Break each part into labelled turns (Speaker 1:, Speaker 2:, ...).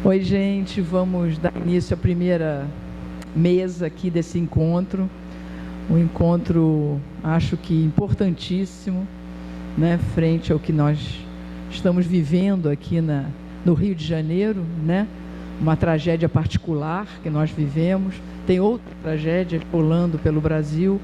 Speaker 1: Oi, gente, vamos dar início à primeira mesa aqui desse encontro. Um encontro, acho que importantíssimo, né, frente ao que nós estamos vivendo aqui no Rio de Janeiro, né? Uma tragédia particular que nós vivemos. Tem outra tragédia rolando pelo Brasil,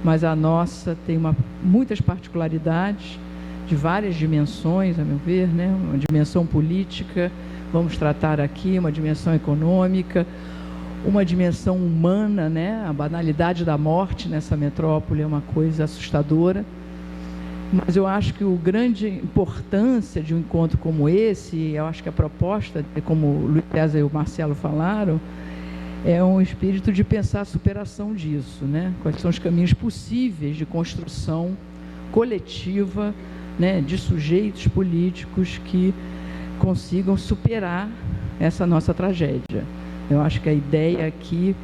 Speaker 1: mas a nossa tem muitas particularidades, de várias dimensões, a meu ver, né? Uma dimensão política, vamos tratar aqui, uma dimensão econômica, uma dimensão humana, né? A banalidade da morte nessa metrópole é uma coisa assustadora. Mas eu acho que a grande importância de um encontro como esse, eu acho que a proposta, como o Luiz César e o Marcelo falaram, é um espírito de pensar a superação disso, né? Quais são os caminhos possíveis de construção coletiva, né, de sujeitos políticos que consigam superar essa nossa tragédia. Eu acho que a ideia aqui,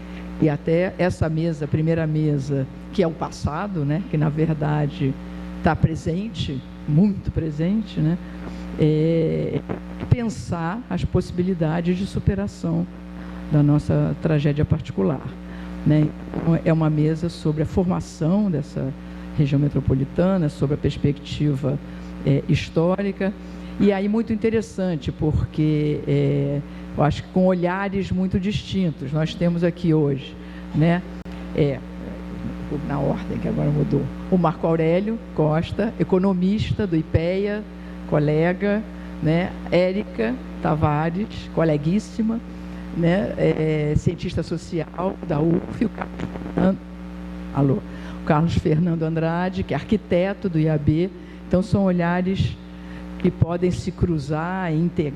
Speaker 1: e até essa mesa, a primeira mesa, que é o passado, né, que na verdade está presente, muito presente, né, é pensar as possibilidades de superação da nossa tragédia particular, né? É uma mesa sobre a formação dessa região metropolitana, sobre a perspectiva histórica, e aí muito interessante, porque eu acho que com olhares muito distintos. Nós temos aqui hoje, né, na ordem que agora mudou, o Marco Aurélio Costa, economista do IPEA, colega, né, Érica Tavares, coleguíssima, né, cientista social da UF, o Carlos Fernando Andrade, que é arquiteto do IAB. Então, são olhares que podem se cruzar,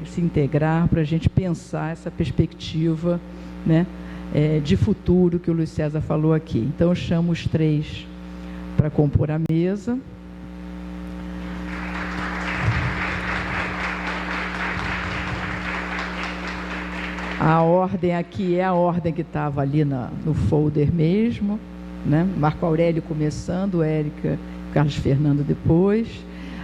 Speaker 1: se integrar para a gente pensar essa perspectiva, né, de futuro que o Luiz César falou aqui. Então, eu chamo os três para compor a mesa. A ordem aqui é a ordem que estava ali no folder mesmo, né? Marco Aurélio começando, Érica, Carlos Fernando depois.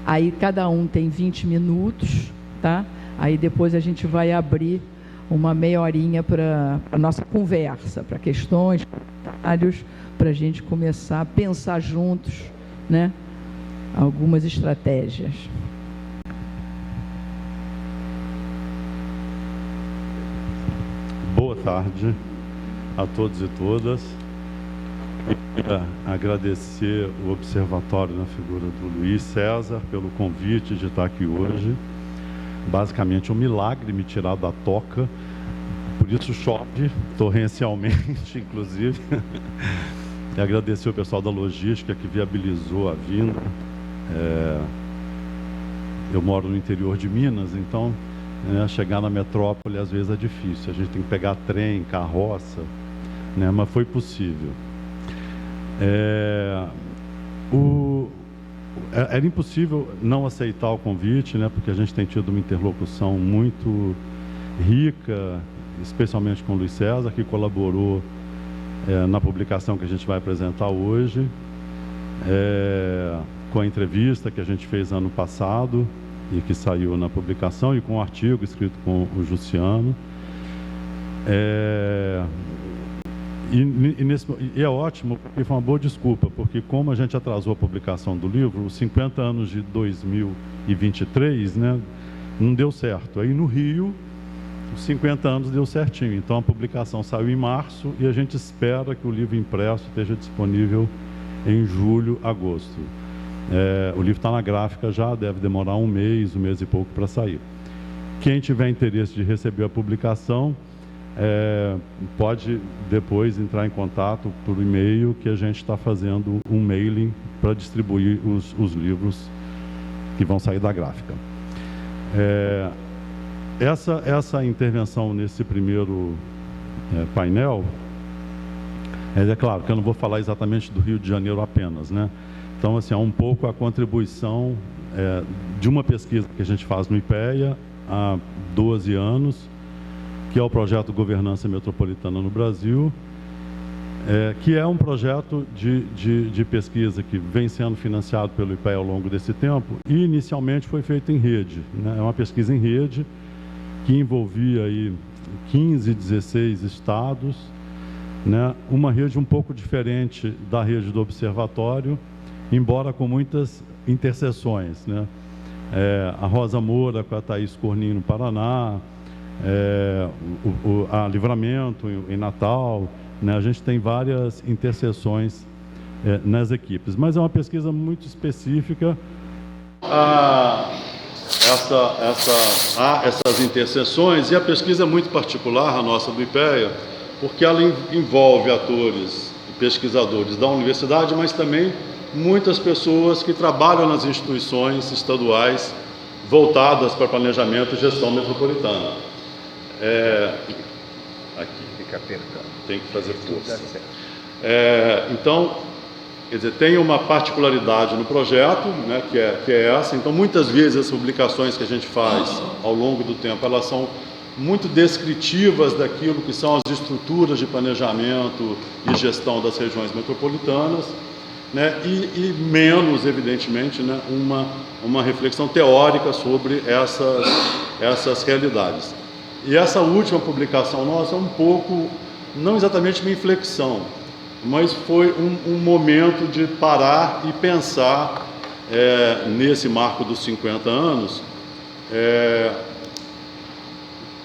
Speaker 1: Aí cada um tem 20 minutos, tá? Aí depois a gente vai abrir uma meia horinha para a nossa conversa, para questões, comentários, para a gente começar a pensar juntos, né, algumas estratégias.
Speaker 2: Boa tarde a todos e todas. Eu queria agradecer o Observatório na figura do Luiz César pelo convite de estar aqui hoje. Basicamente um milagre me tirar da toca, por isso chove torrencialmente, inclusive. E agradecer o pessoal da logística que viabilizou a vinda. Eu moro no interior de Minas, então chegar na metrópole às vezes é difícil, a gente tem que pegar trem, carroça, né, mas foi possível. Era impossível não aceitar o convite, né, porque a gente tem tido uma interlocução muito rica, especialmente com o Luiz César, que colaborou na publicação que a gente vai apresentar hoje, com a entrevista que a gente fez ano passado e que saiu na publicação, e com o artigo escrito com o Jussiano. E é ótimo, porque foi uma boa desculpa, porque como a gente atrasou a publicação do livro, os 50 anos de 2023, né, não deu certo. Aí no Rio, os 50 anos deu certinho. Então a publicação saiu em março e a gente espera que o livro impresso esteja disponível em julho, agosto. O livro está na gráfica já, deve demorar um mês e pouco para sair. Quem tiver interesse de receber a publicação, pode depois entrar em contato por e-mail, que a gente está fazendo um mailing para distribuir os livros que vão sair da gráfica. Essa intervenção nesse primeiro painel, é claro que eu não vou falar exatamente do Rio de Janeiro apenas, né? Então, assim, é um pouco a contribuição de uma pesquisa que a gente faz no IPEA há 12 anos, que é o projeto Governança Metropolitana no Brasil, que é um projeto de pesquisa que vem sendo financiado pelo IPEA ao longo desse tempo, e inicialmente foi feito em rede, né? É uma pesquisa em rede, que envolvia aí 15, 16 estados, né? Uma rede um pouco diferente da rede do observatório, embora com muitas interseções, né? A Rosa Moura com a Thaís Corninho no Paraná, a Livramento em Natal, né? A gente tem várias interseções nas equipes, mas é uma pesquisa muito específica. Essas interseções, e a pesquisa é muito particular, a nossa do IPEA, porque ela envolve atores e pesquisadores da universidade, mas também muitas pessoas que trabalham nas instituições estaduais voltadas para planejamento e gestão metropolitana. Aqui fica apertando, tem que fazer força. Então, quer dizer, tem uma particularidade no projeto, né, que é essa. Então, muitas vezes as publicações que a gente faz ao longo do tempo, elas são muito descritivas daquilo que são as estruturas de planejamento e gestão das regiões metropolitanas, né, e menos, evidentemente, né, uma reflexão teórica sobre essas realidades. E essa última publicação nossa é um pouco, não exatamente uma inflexão, mas foi um momento de parar e pensar nesse marco dos 50 anos,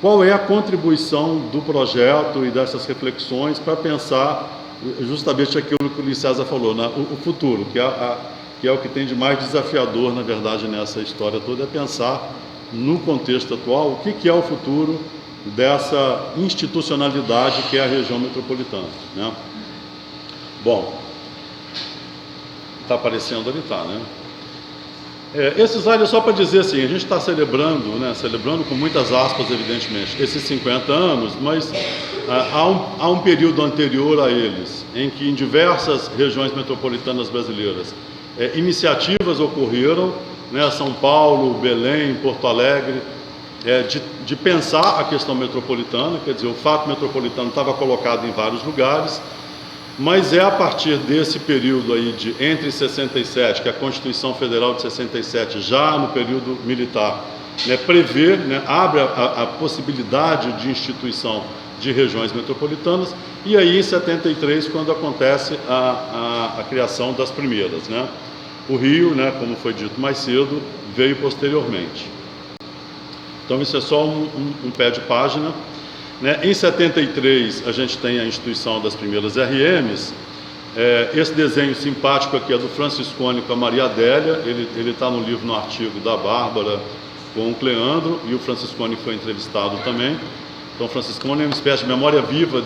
Speaker 2: qual é a contribuição do projeto e dessas reflexões para pensar justamente aquilo que o Luiz César falou, né? O futuro, que é o que tem de mais desafiador, na verdade, nessa história toda, é pensar no contexto atual o que é o futuro dessa institucionalidade que é a região metropolitana, né? Bom, está aparecendo ali, tá, né? Esses olhos, só para dizer assim, a gente está celebrando, né, celebrando com muitas aspas, evidentemente, esses 50 anos, mas há um período anterior a eles, em que em diversas regiões metropolitanas brasileiras, iniciativas ocorreram, né, São Paulo, Belém, Porto Alegre, de pensar a questão metropolitana, quer dizer, o fato metropolitano estava colocado em vários lugares, mas a partir desse período aí entre 67, que é a Constituição Federal de 67, já no período militar, né, prevê, né, abre a possibilidade de instituição de regiões metropolitanas, e aí em 73, quando acontece a criação das primeiras, né? O Rio, né, como foi dito mais cedo, veio posteriormente. Então isso é só um pé de página. Né? Em 73, a gente tem a instituição das primeiras RMs. Esse desenho simpático aqui é do Franciscone com a Maria Adélia. Ele está no livro, no artigo da Bárbara com o Cleandro, e o Franciscone foi entrevistado também. Então, o Franciscone é uma espécie de memória viva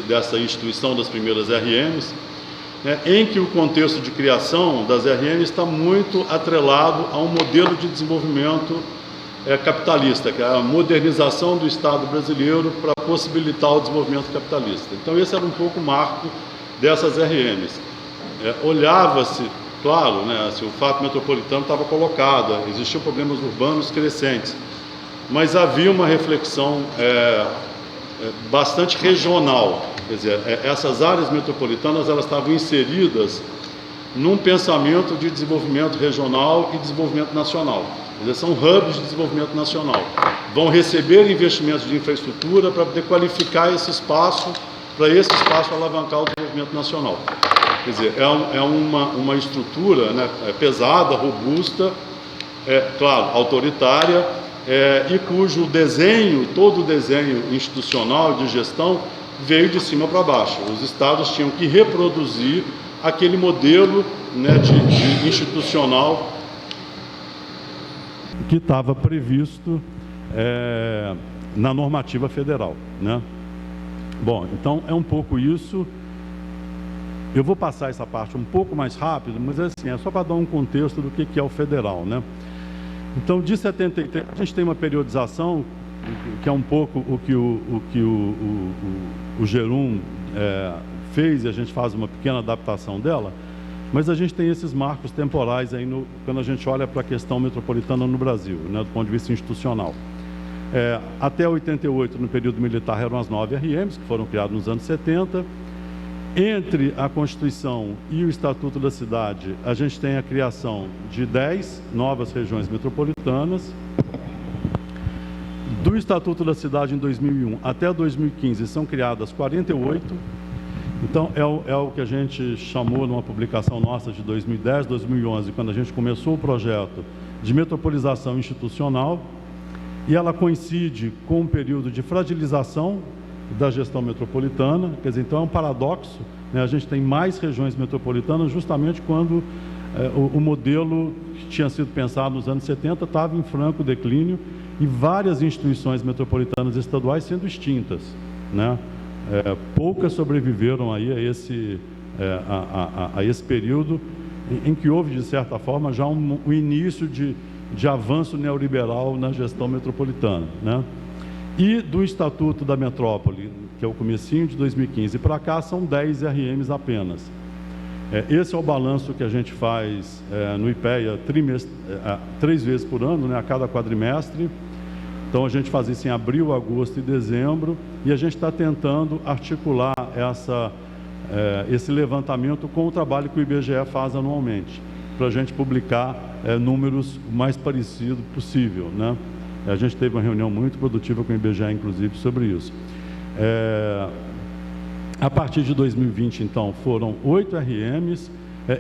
Speaker 2: dessa instituição das primeiras RMs, né? Em que o contexto de criação das RMs está muito atrelado a um modelo de desenvolvimento capitalista, que é a modernização do Estado brasileiro para possibilitar o desenvolvimento capitalista. Então esse era um pouco o marco dessas RMs. Olhava-se, claro, né, assim, o fato metropolitano estava colocado, existiam problemas urbanos crescentes, mas havia uma reflexão bastante regional, quer dizer, essas áreas metropolitanas elas estavam inseridas num pensamento de desenvolvimento regional e desenvolvimento nacional. Eles são hubs de desenvolvimento nacional. Vão receber investimentos de infraestrutura para poder qualificar esse espaço, para esse espaço alavancar o desenvolvimento nacional. Quer dizer, é uma estrutura, né, pesada, robusta, claro, autoritária, e cujo desenho, todo o desenho institucional de gestão veio de cima para baixo. Os estados tinham que reproduzir aquele modelo, né, de institucional que estava previsto na normativa federal, né? Bom, então é um pouco isso. Eu vou passar essa parte um pouco mais rápido, mas assim, é só para dar um contexto do que é o federal, né? Então, de 73, a gente tem uma periodização, que é um pouco o que o Gerum fez, e a gente faz uma pequena adaptação dela, mas a gente tem esses marcos temporais aí quando a gente olha para a questão metropolitana no Brasil, né, do ponto de vista institucional. Até 88, no período militar, eram as 9 RMs, que foram criadas nos anos 70. Entre a Constituição e o Estatuto da Cidade, a gente tem a criação de 10 novas regiões metropolitanas, Do Estatuto da Cidade em 2001 até 2015 são criadas 48. Então, é o que a gente chamou numa publicação nossa de 2010, 2011, quando a gente começou o projeto de metropolização institucional, e ela coincide com um período de fragilização da gestão metropolitana. Quer dizer, então é um paradoxo, né? A gente tem mais regiões metropolitanas justamente quando o modelo que tinha sido pensado nos anos 70 estava em franco declínio e várias instituições metropolitanas estaduais sendo extintas, né? Poucas sobreviveram aí a esse período em que houve, de certa forma, já um início de avanço neoliberal na gestão metropolitana, né? E do Estatuto da Metrópole, que é o comecinho de 2015 para cá, são 10 RMs apenas. Esse é o balanço que a gente faz no IPEA 3 vezes por ano, né, a cada quadrimestre. Então a gente faz isso em abril, agosto e dezembro, e a gente está tentando articular esse levantamento com o trabalho que o IBGE faz anualmente, para a gente publicar números o mais parecido possível, né? A gente teve uma reunião muito produtiva com o IBGE, inclusive, sobre isso. A partir de 2020, então, foram 8 RMs,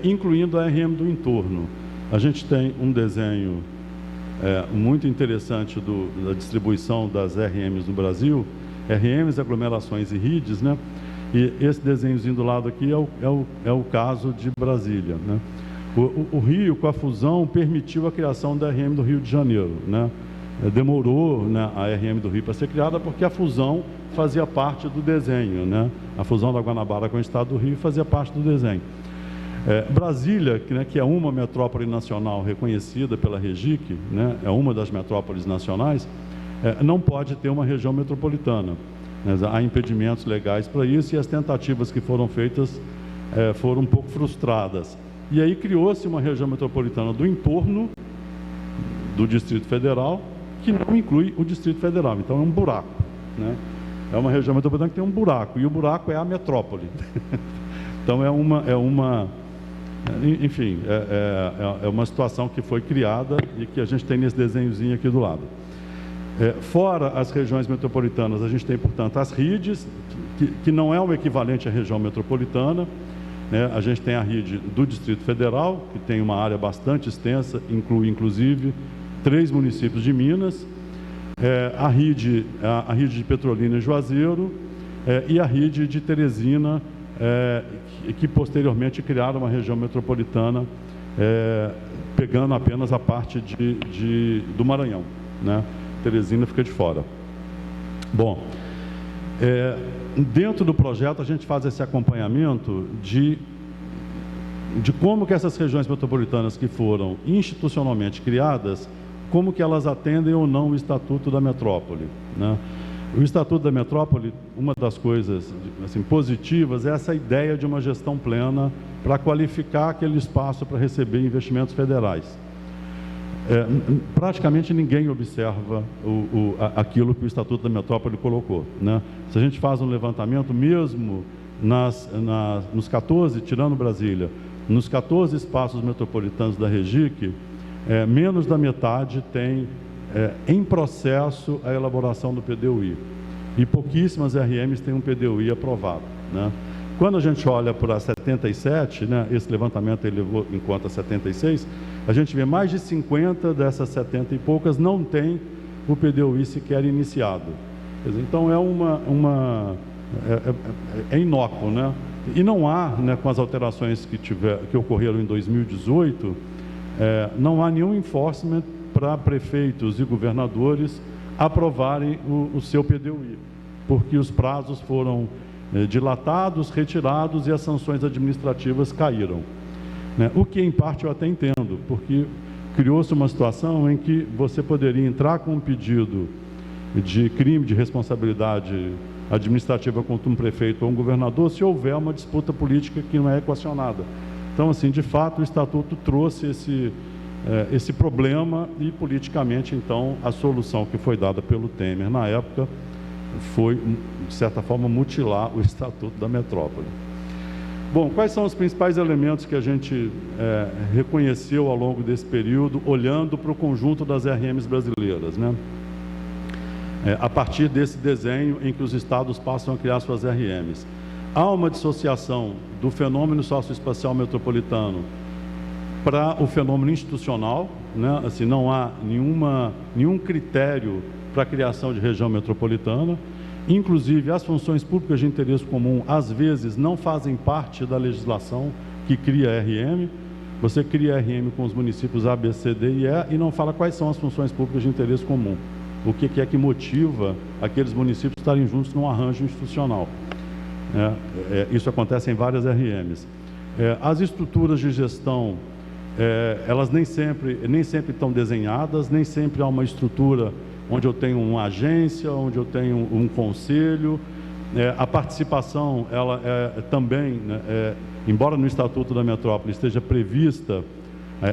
Speaker 2: incluindo a RM do entorno. A gente tem um desenho muito interessante da distribuição das RMs no Brasil, RMs, aglomerações e RIDs, né? E esse desenhozinho do lado aqui é o caso de Brasília, né? O Rio, com a fusão, permitiu a criação da RM do Rio de Janeiro, né? Demorou, né, a RM do Rio para ser criada porque a fusão fazia parte do desenho, né? A fusão da Guanabara com o estado do Rio fazia parte do desenho. Brasília, que é uma metrópole nacional reconhecida pela REGIC, né, é uma das metrópoles nacionais, não pode ter uma região metropolitana, né? Há impedimentos legais para isso e as tentativas que foram feitas foram um pouco frustradas. E aí criou-se uma região metropolitana do entorno do Distrito Federal, que não inclui o Distrito Federal. Então é um buraco, né? É uma região metropolitana que tem um buraco, e o buraco é a metrópole. Então enfim, é uma situação que foi criada e que a gente tem nesse desenhozinho aqui do lado. Fora as regiões metropolitanas, a gente tem, portanto, as RIDs, que não é o equivalente à região metropolitana, né? A gente tem a RID do Distrito Federal, que tem uma área bastante extensa, inclui, inclusive, 3 municípios de Minas, a RID de Petrolina e Juazeiro, e a RID de Teresina, que posteriormente criaram uma região metropolitana, pegando apenas a parte do Maranhão, né? Teresina fica de fora. Bom, dentro do projeto a gente faz esse acompanhamento de como que essas regiões metropolitanas que foram institucionalmente criadas, como que elas atendem ou não o Estatuto da Metrópole, né? O Estatuto da Metrópole, uma das coisas assim, positivas é essa ideia de uma gestão plena para qualificar aquele espaço para receber investimentos federais. Praticamente ninguém observa aquilo que o Estatuto da Metrópole colocou, né? Se a gente faz um levantamento, mesmo nos 14, tirando Brasília, nos 14 espaços metropolitanos da REGIC, menos da metade tem em processo a elaboração do PDUI. E pouquíssimas RMs têm um PDUI aprovado, né? Quando a gente olha para 77, né, esse levantamento ele levou em conta 76, a gente vê mais de 50 dessas 70 e poucas não tem o PDUI sequer iniciado. Quer dizer, então é inócuo, né? E não há, né, com as alterações que ocorreram em 2018, não há nenhum enforcement para prefeitos e governadores aprovarem o seu PDUI, porque os prazos foram dilatados, retirados e as sanções administrativas caíram, né? O que em parte eu até entendo, porque criou-se uma situação em que você poderia entrar com um pedido de crime de responsabilidade administrativa contra um prefeito ou um governador se houver uma disputa política que não é equacionada. Então, assim, de fato, o Estatuto trouxe esse problema e, politicamente, então, a solução que foi dada pelo Temer na época foi, de certa forma, mutilar o Estatuto da Metrópole. Bom, quais são os principais elementos que a gente reconheceu ao longo desse período, olhando para o conjunto das RMs brasileiras, né? a partir desse desenho em que os estados passam a criar suas RMs. Há uma dissociação do fenômeno socioespacial metropolitano para o fenômeno institucional, né? Assim, não há nenhum critério para a criação de região metropolitana. Inclusive, as funções públicas de interesse comum, às vezes, não fazem parte da legislação que cria a RM. Você cria a RM com os municípios A, B, C, D e E e não fala quais são as funções públicas de interesse comum. O que é que motiva aqueles municípios estarem juntos num arranjo institucional. Isso acontece em várias RMs. As estruturas de gestão, elas nem sempre estão desenhadas, nem sempre há uma estrutura onde eu tenho uma agência, onde eu tenho um conselho. A participação, ela também, embora no Estatuto da Metrópole esteja prevista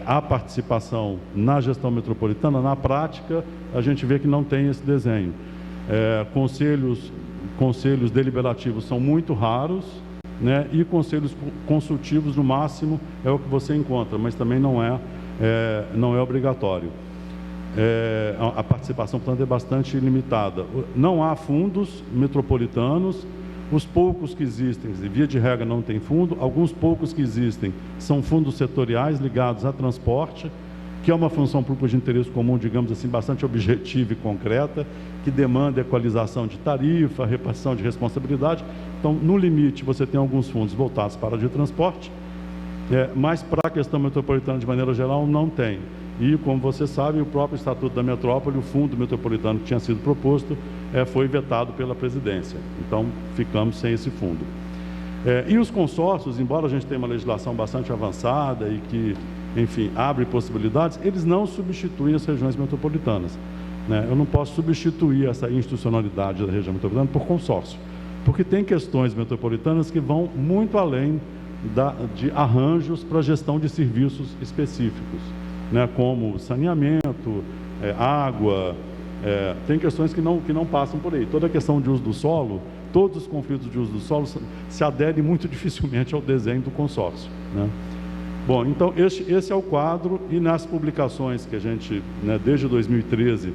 Speaker 2: a participação na gestão metropolitana, na prática, a gente vê que não tem esse desenho. Conselhos deliberativos são muito raros, né? E conselhos consultivos, no máximo, é o que você encontra, mas também não é obrigatório. A participação, portanto, é bastante limitada. Não há fundos metropolitanos. Os poucos que existem, via de regra, não tem fundo. Alguns poucos que existem são fundos setoriais ligados a transporte, que é uma função pública de interesse comum, digamos assim, bastante objetiva e concreta, que demanda equalização de tarifa, repartição de responsabilidade. Então, no limite, você tem alguns fundos voltados para a de transporte, mas para a questão metropolitana, de maneira geral, não tem. E, como você sabe, o próprio Estatuto da Metrópole, o fundo metropolitano que tinha sido proposto, foi vetado pela presidência. Então, ficamos sem esse fundo. E os consórcios, embora a gente tenha uma legislação bastante avançada e que, enfim, abre possibilidades, eles não substituem as regiões metropolitanas, né? Eu não posso substituir essa institucionalidade da região metropolitana por consórcio, porque tem questões metropolitanas que vão muito além de arranjos para gestão de serviços específicos, né? Como saneamento, água, tem questões que não passam por aí. Toda a questão de uso do solo, todos os conflitos de uso do solo se aderem muito dificilmente ao desenho do consórcio, né? Bom, então esse é o quadro, e nas publicações que a gente, né, desde 2013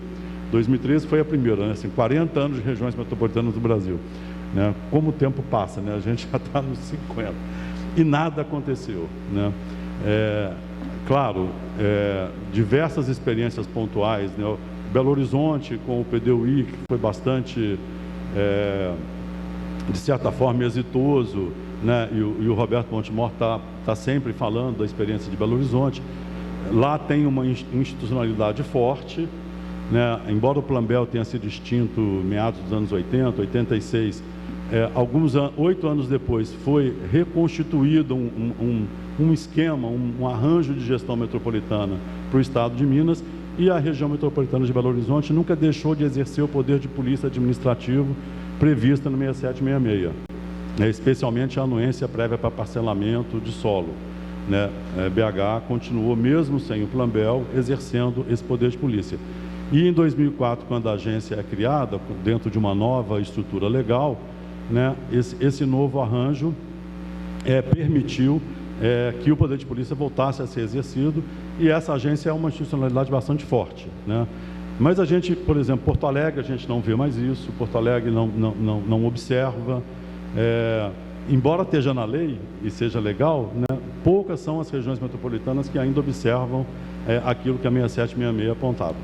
Speaker 2: foi a primeira, né, assim, 40 anos de regiões metropolitanas do Brasil, né? Como o tempo passa, né? A gente já está nos 50 e nada aconteceu, né? Claro, diversas experiências pontuais, né? Belo Horizonte com o PDUI, que foi bastante, de certa forma, exitoso, né? E o Roberto Montemor está sempre falando da experiência de Belo Horizonte. Lá tem uma institucionalidade forte, né? Embora o Plambel tenha sido extinto meados dos anos 80, 86, 8 anos depois foi reconstituído um esquema, um arranjo de gestão metropolitana para o Estado de Minas, e a região metropolitana de Belo Horizonte nunca deixou de exercer o poder de polícia administrativo prevista no 6766, especialmente a anuência prévia para parcelamento de solo, né? BH continuou, mesmo sem o Plambel, exercendo esse poder de polícia. E em 2004, quando a agência é criada, dentro de uma nova estrutura legal, né, esse novo arranjo permitiu que o poder de polícia voltasse a ser exercido, e essa agência é uma institucionalidade bastante forte, né? Mas a gente, por exemplo, Porto Alegre, a gente não vê mais isso, Porto Alegre não observa, embora esteja na lei e seja legal, né, poucas são as regiões metropolitanas que ainda observam aquilo que a 6766 apontava.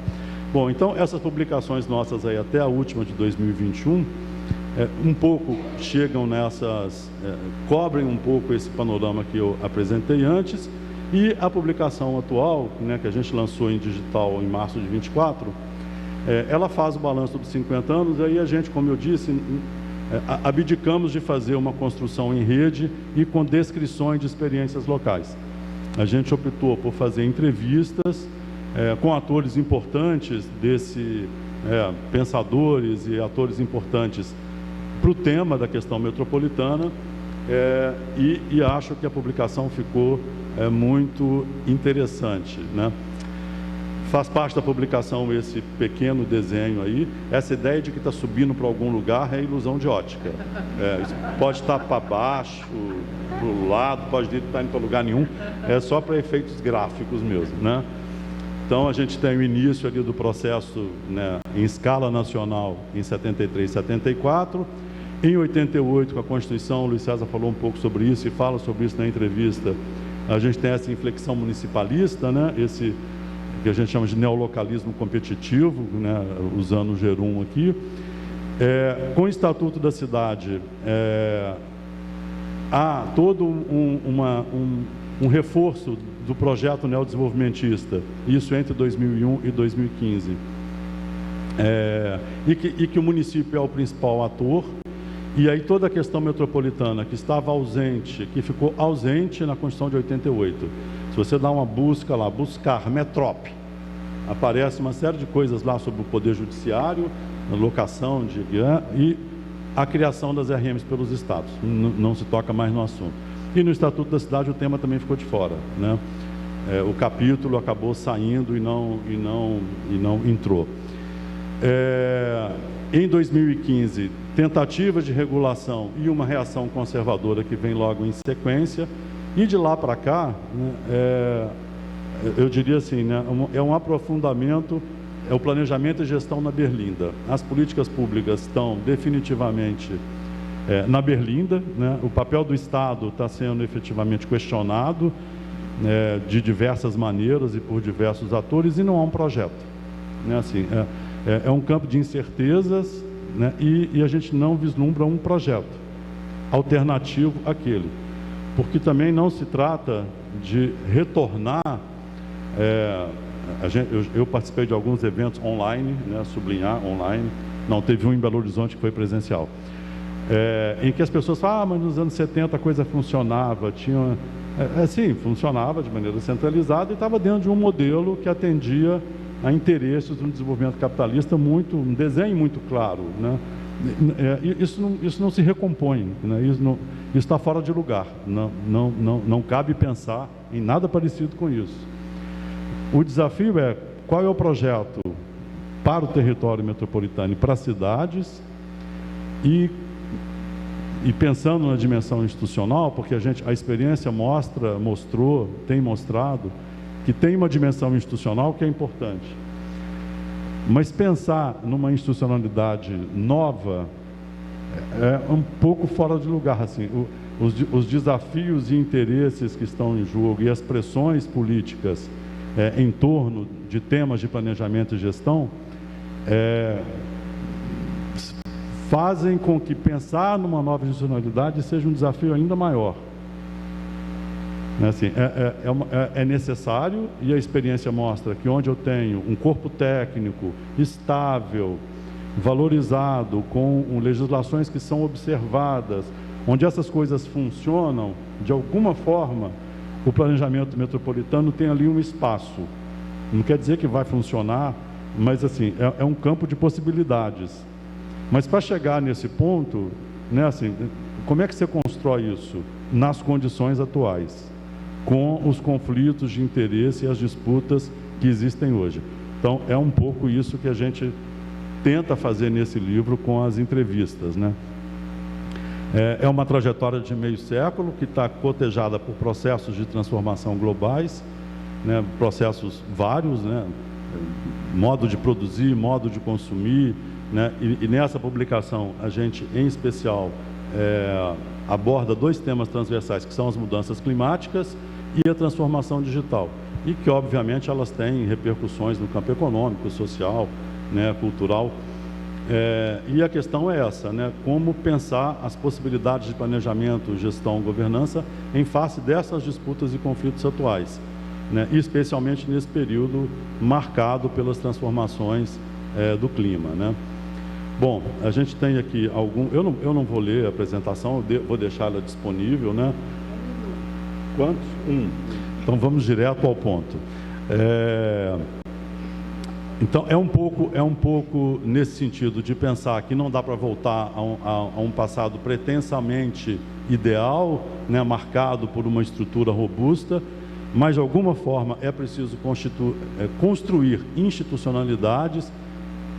Speaker 2: Bom, então essas publicações nossas aí, até a última de 2021, um pouco chegam cobrem um pouco esse panorama que eu apresentei antes, e a publicação atual, né, que a gente lançou em digital em março de 24, ela faz o balanço dos 50 anos, aí a gente, como eu disse, abdicamos de fazer uma construção em rede e com descrições de experiências locais. A gente optou por fazer entrevistas com atores importantes pensadores e atores importantes para o tema da questão metropolitana, e acho que a publicação ficou muito interessante, né? Faz parte da publicação esse pequeno desenho aí. Essa ideia de que está subindo para algum lugar é ilusão de ótica. Pode estar para baixo, para o lado, pode estar indo para lugar nenhum, é só para efeitos gráficos mesmo, né? Então, a gente tem o início ali do processo, né, em escala nacional em 73, 74. Em 88, com a Constituição, o Luiz César falou um pouco sobre isso e fala sobre isso na entrevista, a gente tem essa inflexão municipalista, né, esse que a gente chama de neolocalismo competitivo, né, usando o Gerum aqui. Com o Estatuto da Cidade, há todo um reforço do projeto neodesenvolvimentista, isso entre 2001 e 2015, e que o município é o principal ator, e aí toda a questão metropolitana que estava ausente, que ficou ausente na Constituição de 88. Se você dá uma busca lá, buscar metrópole, aparece uma série de coisas lá sobre o Poder Judiciário, a locação e a criação das RMs pelos estados. Não se toca mais no assunto. E no Estatuto da Cidade o tema também ficou de fora, né? O capítulo acabou saindo e não entrou. Em 2015, tentativas de regulação e uma reação conservadora que vem logo em sequência. E de lá para cá, né, eu diria assim, né, é um aprofundamento, é o planejamento e gestão na berlinda. As políticas públicas estão definitivamente na berlinda, né? O papel do Estado está sendo efetivamente questionado de diversas maneiras e por diversos atores, e não há um projeto, né? Assim, é um campo de incertezas, né? E a gente não vislumbra um projeto alternativo àquele, porque também não se trata de retornar. Eu participei de alguns eventos online, né, sublinhar online, não teve um em Belo Horizonte que foi presencial, em que as pessoas falam, mas nos anos 70 a coisa funcionava, sim, funcionava de maneira centralizada e estava dentro de um modelo que atendia a interesses do desenvolvimento capitalista, um desenho muito claro, né? Isso não se recompõe, né? Isso está fora de lugar, não cabe pensar em nada parecido com isso. O desafio é qual é o projeto para o território metropolitano e para as cidades, e pensando na dimensão institucional, porque a experiência tem mostrado que tem uma dimensão institucional que é importante. Mas pensar numa institucionalidade nova é um pouco fora de lugar, assim. Os desafios e interesses que estão em jogo e as pressões políticas em torno de temas de planejamento e gestão fazem com que pensar numa nova institucionalidade seja um desafio ainda maior. Assim, é necessário, e a experiência mostra que onde eu tenho um corpo técnico estável, valorizado, com legislações que são observadas, onde essas coisas funcionam, de alguma forma, o planejamento metropolitano tem ali um espaço. Não quer dizer que vai funcionar, mas assim, é um campo de possibilidades. Mas para chegar nesse ponto, né, assim, como é que você constrói isso? Nas condições atuais, com os conflitos de interesse e as disputas que existem hoje. Então, é um pouco isso que a gente tenta fazer nesse livro com as entrevistas, né? É uma trajetória de meio século que está cotejada por processos de transformação globais, né? Processos vários, né? Modo de produzir, modo de consumir, né? E nessa publicação a gente, em especial, aborda dois temas transversais, que são as mudanças climáticas e a transformação digital, e que obviamente elas têm repercussões no campo econômico, social, né, cultural, e a questão é essa, né, como pensar as possibilidades de planejamento, gestão, governança em face dessas disputas e conflitos atuais, né, especialmente nesse período marcado pelas transformações do clima, né. Bom, a gente tem aqui eu não vou ler a apresentação, vou deixar ela disponível, né. Quantos? Então vamos direto ao ponto. Então é um pouco nesse sentido de pensar que não dá para voltar a um passado pretensamente ideal, né, marcado por uma estrutura robusta, mas de alguma forma é preciso construir institucionalidades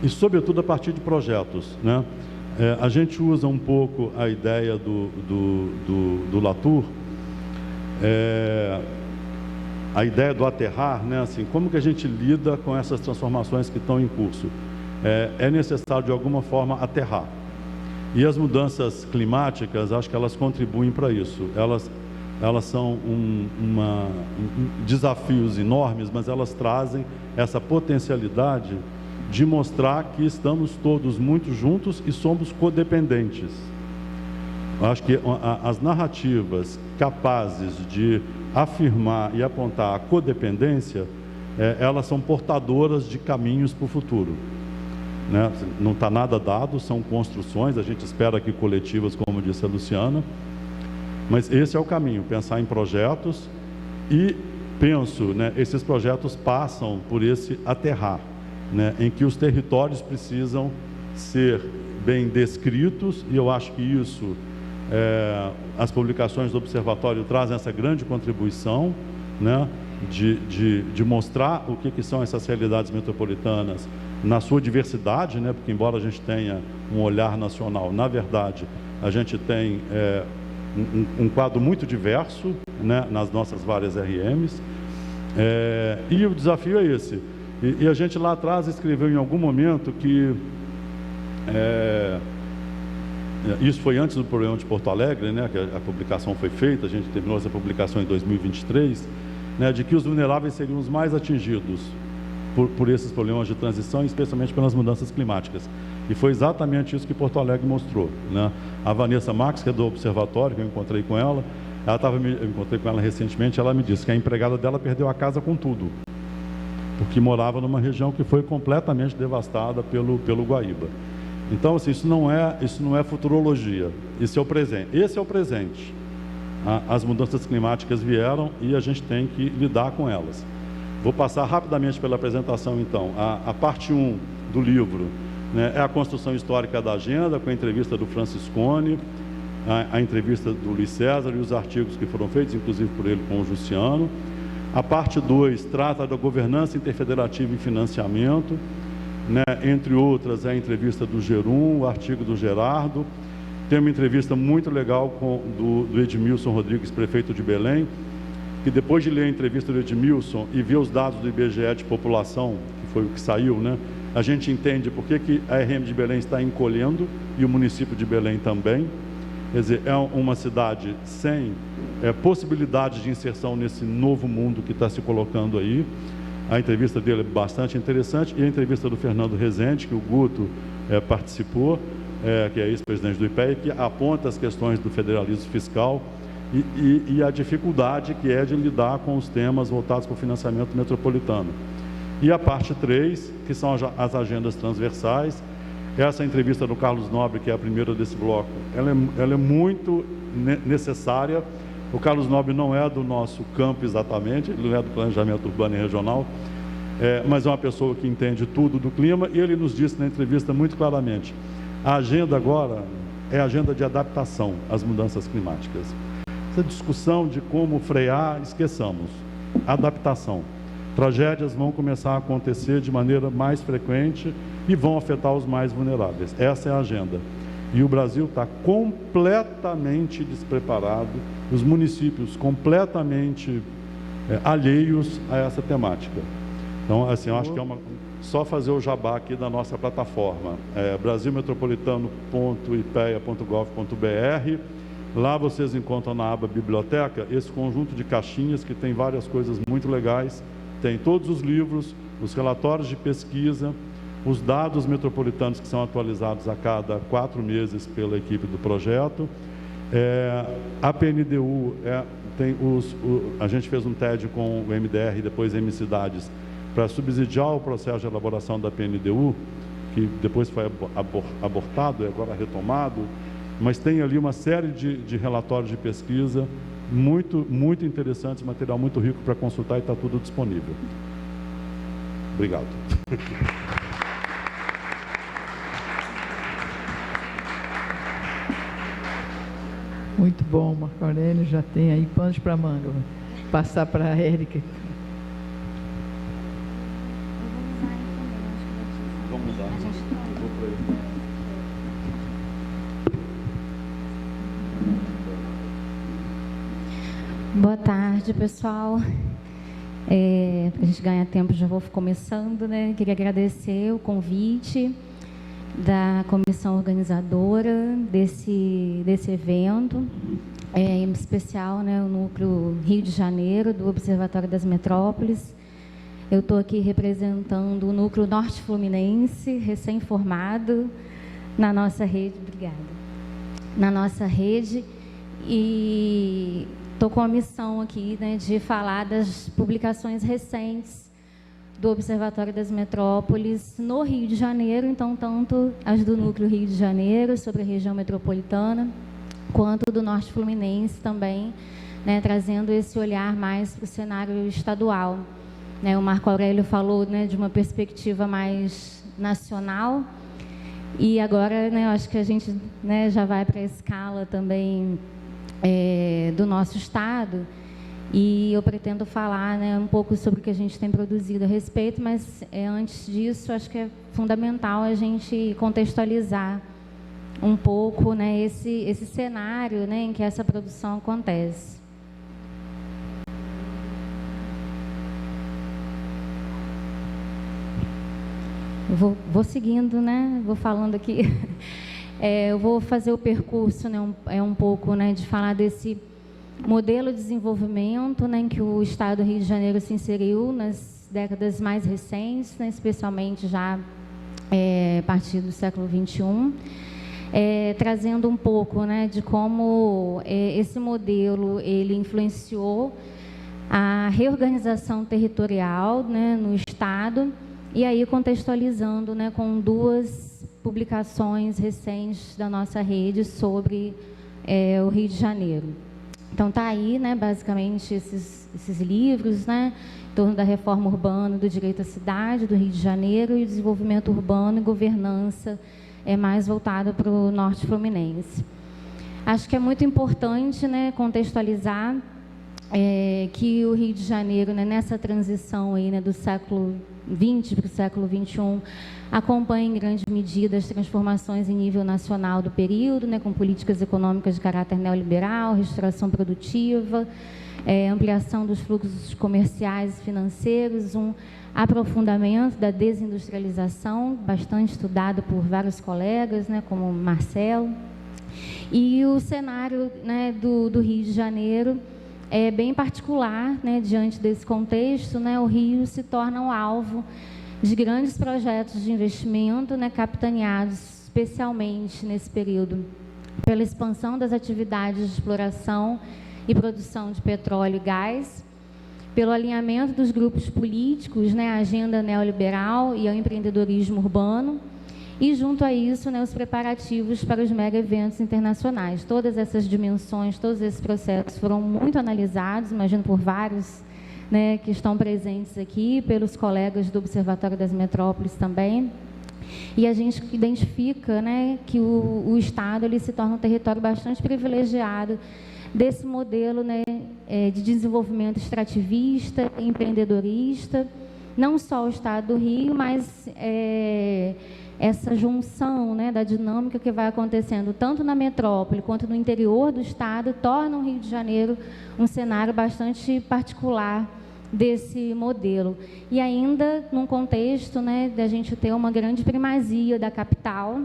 Speaker 2: e, sobretudo, a partir de projetos, né? A gente usa um pouco a ideia do Latour, a ideia do aterrar, né? Assim, como que a gente lida com essas transformações que estão em curso? É necessário, de alguma forma, aterrar. E as mudanças climáticas, acho que elas contribuem para isso. Elas são desafios enormes, mas elas trazem essa potencialidade de mostrar que estamos todos muito juntos e somos codependentes. Acho que as narrativas capazes de afirmar e apontar a codependência, elas são portadoras de caminhos para o futuro. Né? Não está nada dado, são construções, a gente espera que coletivas, como disse a Luciana, mas esse é o caminho, pensar em projetos e penso, né, esses projetos passam por esse aterrar, né, em que os territórios precisam ser bem descritos, e eu acho que isso, as publicações do Observatório trazem essa grande contribuição, né, de mostrar o que são essas realidades metropolitanas na sua diversidade, né, porque embora a gente tenha um olhar nacional, na verdade, a gente tem um quadro muito diverso, né, nas nossas várias RMs, e o desafio é esse. E a gente lá atrás escreveu em algum momento que isso foi antes do problema de Porto Alegre, né, que a publicação foi feita, a gente terminou essa publicação em 2023, né, de que os vulneráveis seriam os mais atingidos por esses problemas de transição, especialmente pelas mudanças climáticas. E foi exatamente isso que Porto Alegre mostrou, né? A Vanessa Max, que é do Observatório, que eu encontrei com ela, eu encontrei com ela recentemente, ela me disse que a empregada dela perdeu a casa com tudo, porque morava numa região que foi completamente devastada pelo Guaíba. Então, assim, isso não é futurologia, isso é o presente. Esse é o presente. As mudanças climáticas vieram e a gente tem que lidar com elas. Vou passar rapidamente pela apresentação, então. A parte 1 do livro, né, é a construção histórica da agenda, com a entrevista do Franciscone, a entrevista do Luiz César e os artigos que foram feitos, inclusive por ele com o Jussiano. A parte 2 trata da governança interfederativa e financiamento, né, entre outras, a entrevista do Gerum, o artigo do Gerardo. Tem uma entrevista muito legal do Edmilson Rodrigues, prefeito de Belém, que depois de ler a entrevista do Edmilson e ver os dados do IBGE de população, que foi o que saiu, né, a gente entende por que a RM de Belém está encolhendo e o município de Belém também. Quer dizer, é uma cidade sem possibilidade de inserção nesse novo mundo que está se colocando aí. A entrevista dele é bastante interessante, e a entrevista do Fernando Rezende, que o Guto participou, que é ex-presidente do IPEA, que aponta as questões do federalismo fiscal e a dificuldade que é de lidar com os temas voltados para o financiamento metropolitano. E a parte 3, que são as agendas transversais. Essa entrevista do Carlos Nobre, que é a primeira desse bloco, ela é muito necessária. O Carlos Nobre não é do nosso campo exatamente, ele não é do planejamento urbano e regional, mas é uma pessoa que entende tudo do clima, e ele nos disse na entrevista muito claramente: a agenda agora é a agenda de adaptação às mudanças climáticas. Essa discussão de como frear, esqueçamos. Adaptação. Tragédias vão começar a acontecer de maneira mais frequente e vão afetar os mais vulneráveis. Essa é a agenda. E o Brasil está completamente despreparado, os municípios completamente alheios a essa temática. Então, assim, eu acho que só fazer o jabá aqui da nossa plataforma, brasilmetropolitano.ipea.gov.br. Lá vocês encontram na aba Biblioteca esse conjunto de caixinhas que tem várias coisas muito legais. Tem todos os livros, os relatórios de pesquisa, os dados metropolitanos que são atualizados a cada 4 meses pela equipe do projeto. A PNDU, a gente fez um TED com o MDR e depois M-Cidades para subsidiar o processo de elaboração da PNDU, que depois foi abortado e agora retomado, mas tem ali uma série de relatórios de pesquisa muito, muito interessantes, material muito rico para consultar, e está tudo disponível. Obrigado.
Speaker 1: Muito bom, Marco Aurélio, já tem aí panos para manga. Vou passar para a Érica.
Speaker 2: Vamos usar. Eu vou para ele.
Speaker 3: Boa tarde, pessoal. Para a gente ganhar tempo, já vou começando, né? Queria agradecer o convite da comissão organizadora desse evento, em especial, né, o Núcleo Rio de Janeiro, do Observatório das Metrópoles. Eu estou aqui representando o Núcleo Norte Fluminense, recém-formado na nossa rede, obrigada, na nossa rede, e estou com a missão aqui, né, de falar das publicações recentes do Observatório das Metrópoles no Rio de Janeiro, então tanto as do Núcleo Rio de Janeiro, sobre a região metropolitana, quanto do Norte Fluminense também, né, trazendo esse olhar mais para o cenário estadual. O Marco Aurélio falou, né, de uma perspectiva mais nacional, e agora, né, eu acho que a gente, né, já vai para a escala também do nosso estado, e eu pretendo falar, né, um pouco sobre o que a gente tem produzido a respeito, mas antes disso, acho que é fundamental a gente contextualizar um pouco, né, esse cenário, né, em que essa produção acontece. Eu vou seguindo, né, vou falando aqui. Eu vou fazer o percurso, né, um pouco, né, de falar desse modelo de desenvolvimento, né, em que o Estado do Rio de Janeiro se inseriu nas décadas mais recentes, né, especialmente já a partir do século XXI, trazendo um pouco, né, de como esse modelo ele influenciou a reorganização territorial, né, no Estado, e aí contextualizando, né, com duas publicações recentes da nossa rede sobre o Rio de Janeiro. Então, está aí, né, basicamente, esses livros, né, em torno da reforma urbana, do direito à cidade, do Rio de Janeiro, e o desenvolvimento urbano e governança mais voltado para o Norte Fluminense. Acho que é muito importante, né, contextualizar que o Rio de Janeiro, né, nessa transição aí, né, do século XX para o século XXI, acompanha em grande medida as transformações em nível nacional do período, né, com políticas econômicas de caráter neoliberal, restauração produtiva, ampliação dos fluxos comerciais e financeiros, um aprofundamento da desindustrialização, bastante estudado por vários colegas, né, como Marcelo. E o cenário, né, do Rio de Janeiro é bem particular, né, diante desse contexto, né, o Rio se torna um alvo de grandes projetos de investimento, né, capitaneados especialmente nesse período pela expansão das atividades de exploração e produção de petróleo e gás, pelo alinhamento dos grupos políticos, né, à agenda neoliberal e ao empreendedorismo urbano, e junto a isso, né, os preparativos para os mega eventos internacionais. Todas essas dimensões, todos esses processos foram muito analisados, imagino por vários, né, que estão presentes aqui, pelos colegas do Observatório das Metrópoles também, e a gente identifica, né, que o Estado ele se torna um território bastante privilegiado desse modelo, né, de desenvolvimento extrativista, empreendedorista, não só o Estado do Rio, mas essa junção, né, da dinâmica que vai acontecendo tanto na metrópole quanto no interior do Estado, torna o Rio de Janeiro um cenário bastante particular desse modelo. E ainda num contexto, né, da gente ter uma grande primazia da capital,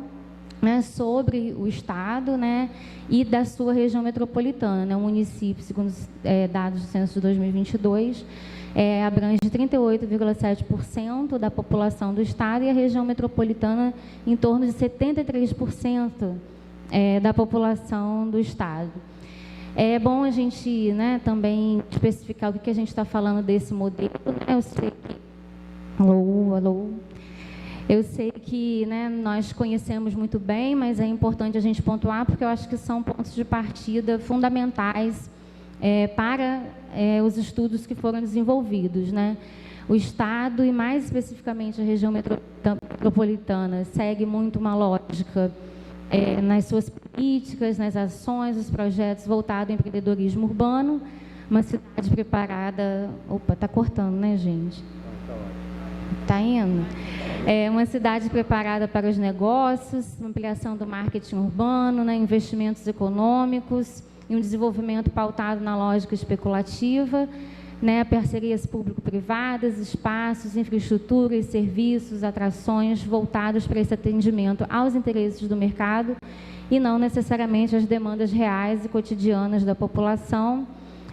Speaker 3: né, sobre o Estado, né, e da sua região metropolitana, né. O município, segundo os dados do censo de 2022, abrange 38,7% da população do Estado, e a região metropolitana em torno de 73% da população do Estado. É bom a gente, né, também especificar o que a gente está falando desse modelo, né? Eu sei que... Alô? Eu sei que, né, nós conhecemos muito bem, mas é importante a gente pontuar, porque eu acho que são pontos de partida fundamentais para os estudos que foram desenvolvidos, né? O Estado, e mais especificamente a região metropolitana, segue muito uma lógica nas suas políticas, nas ações, os projetos voltados ao empreendedorismo urbano, uma cidade preparada... Opa, está cortando, né, gente? Está indo? Uma cidade preparada para os negócios, ampliação do marketing urbano, né, investimentos econômicos e um desenvolvimento pautado na lógica especulativa, né, parcerias público-privadas, espaços, infraestruturas, serviços, atrações voltados para esse atendimento aos interesses do mercado e não necessariamente às demandas reais e cotidianas da população,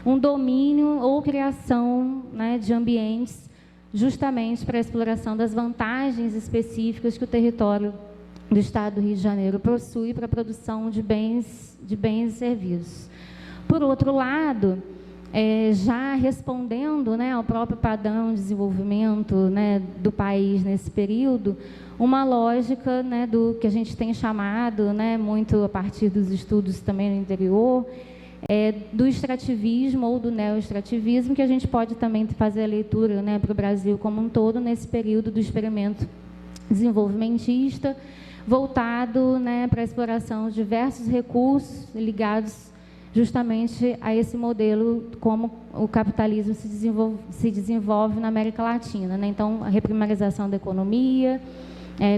Speaker 3: um domínio ou criação, né, de ambientes justamente para a exploração das vantagens específicas que o território do Estado do Rio de Janeiro possui para a produção de bens e serviços. Por outro lado, já respondendo, né, ao próprio padrão de desenvolvimento, né, do país nesse período, uma lógica, né, do que a gente tem chamado, né, muito a partir dos estudos também no interior, do extrativismo ou do neoextrativismo, que a gente pode também fazer a leitura, né, para o Brasil como um todo, nesse período do experimento desenvolvimentista, voltado, né, para a exploração de diversos recursos ligados justamente a esse modelo como o capitalismo se desenvolve na América Latina, né? Então, a reprimarização da economia,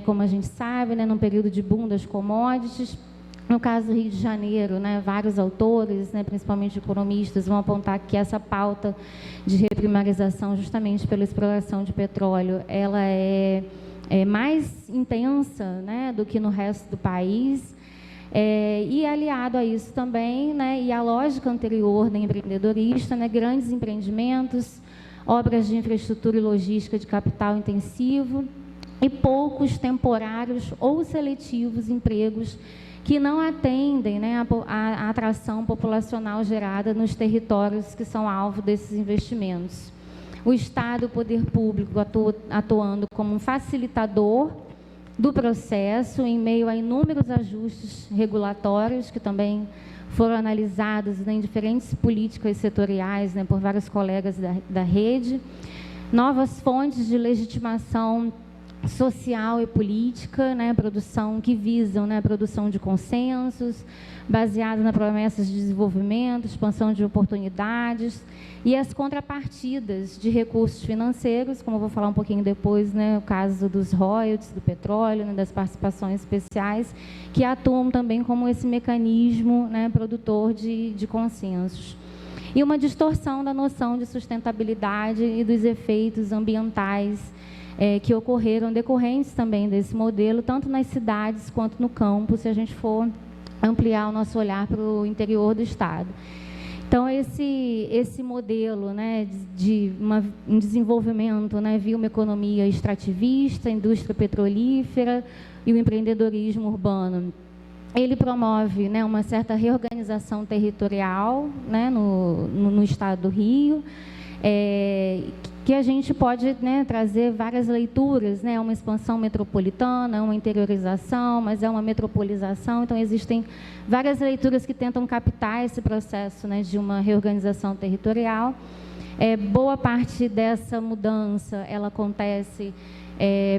Speaker 3: como a gente sabe, né, num período de boom das commodities. No caso do Rio de Janeiro, né, vários autores, né, principalmente economistas, vão apontar que essa pauta de reprimarização, justamente pela exploração de petróleo, ela é mais intensa, né, do que no resto do país. E aliado a isso também, né, e a lógica anterior da empreendedorista, né, grandes empreendimentos, obras de infraestrutura e logística de capital intensivo e poucos temporários ou seletivos empregos que não atendem, né, a atração populacional gerada nos territórios que são alvo desses investimentos. O Estado, o poder público, atuando como um facilitador do processo, em meio a inúmeros ajustes regulatórios, que também foram analisados, né, em diferentes políticas setoriais, né, por vários colegas da rede, novas fontes de legitimação social e política, né, produção que visam, né, a produção de consensos, baseada na promessas de desenvolvimento, expansão de oportunidades, e as contrapartidas de recursos financeiros, como eu vou falar um pouquinho depois, né, o caso dos royalties, do petróleo, né, das participações especiais, que atuam também como esse mecanismo, né, produtor de consensos. E uma distorção da noção de sustentabilidade e dos efeitos ambientais que ocorreram decorrentes também desse modelo, tanto nas cidades quanto no campo, se a gente for ampliar o nosso olhar para o interior do Estado. Então, esse modelo, né, de um desenvolvimento, né, via uma economia extrativista, indústria petrolífera e o empreendedorismo urbano, ele promove, né, uma certa reorganização territorial, né, no Estado do Rio, que a gente pode, né, trazer várias leituras, né, uma expansão metropolitana, uma interiorização, mas é uma metropolização. Então, existem várias leituras que tentam captar esse processo, né, de uma reorganização territorial. Boa parte dessa mudança, ela acontece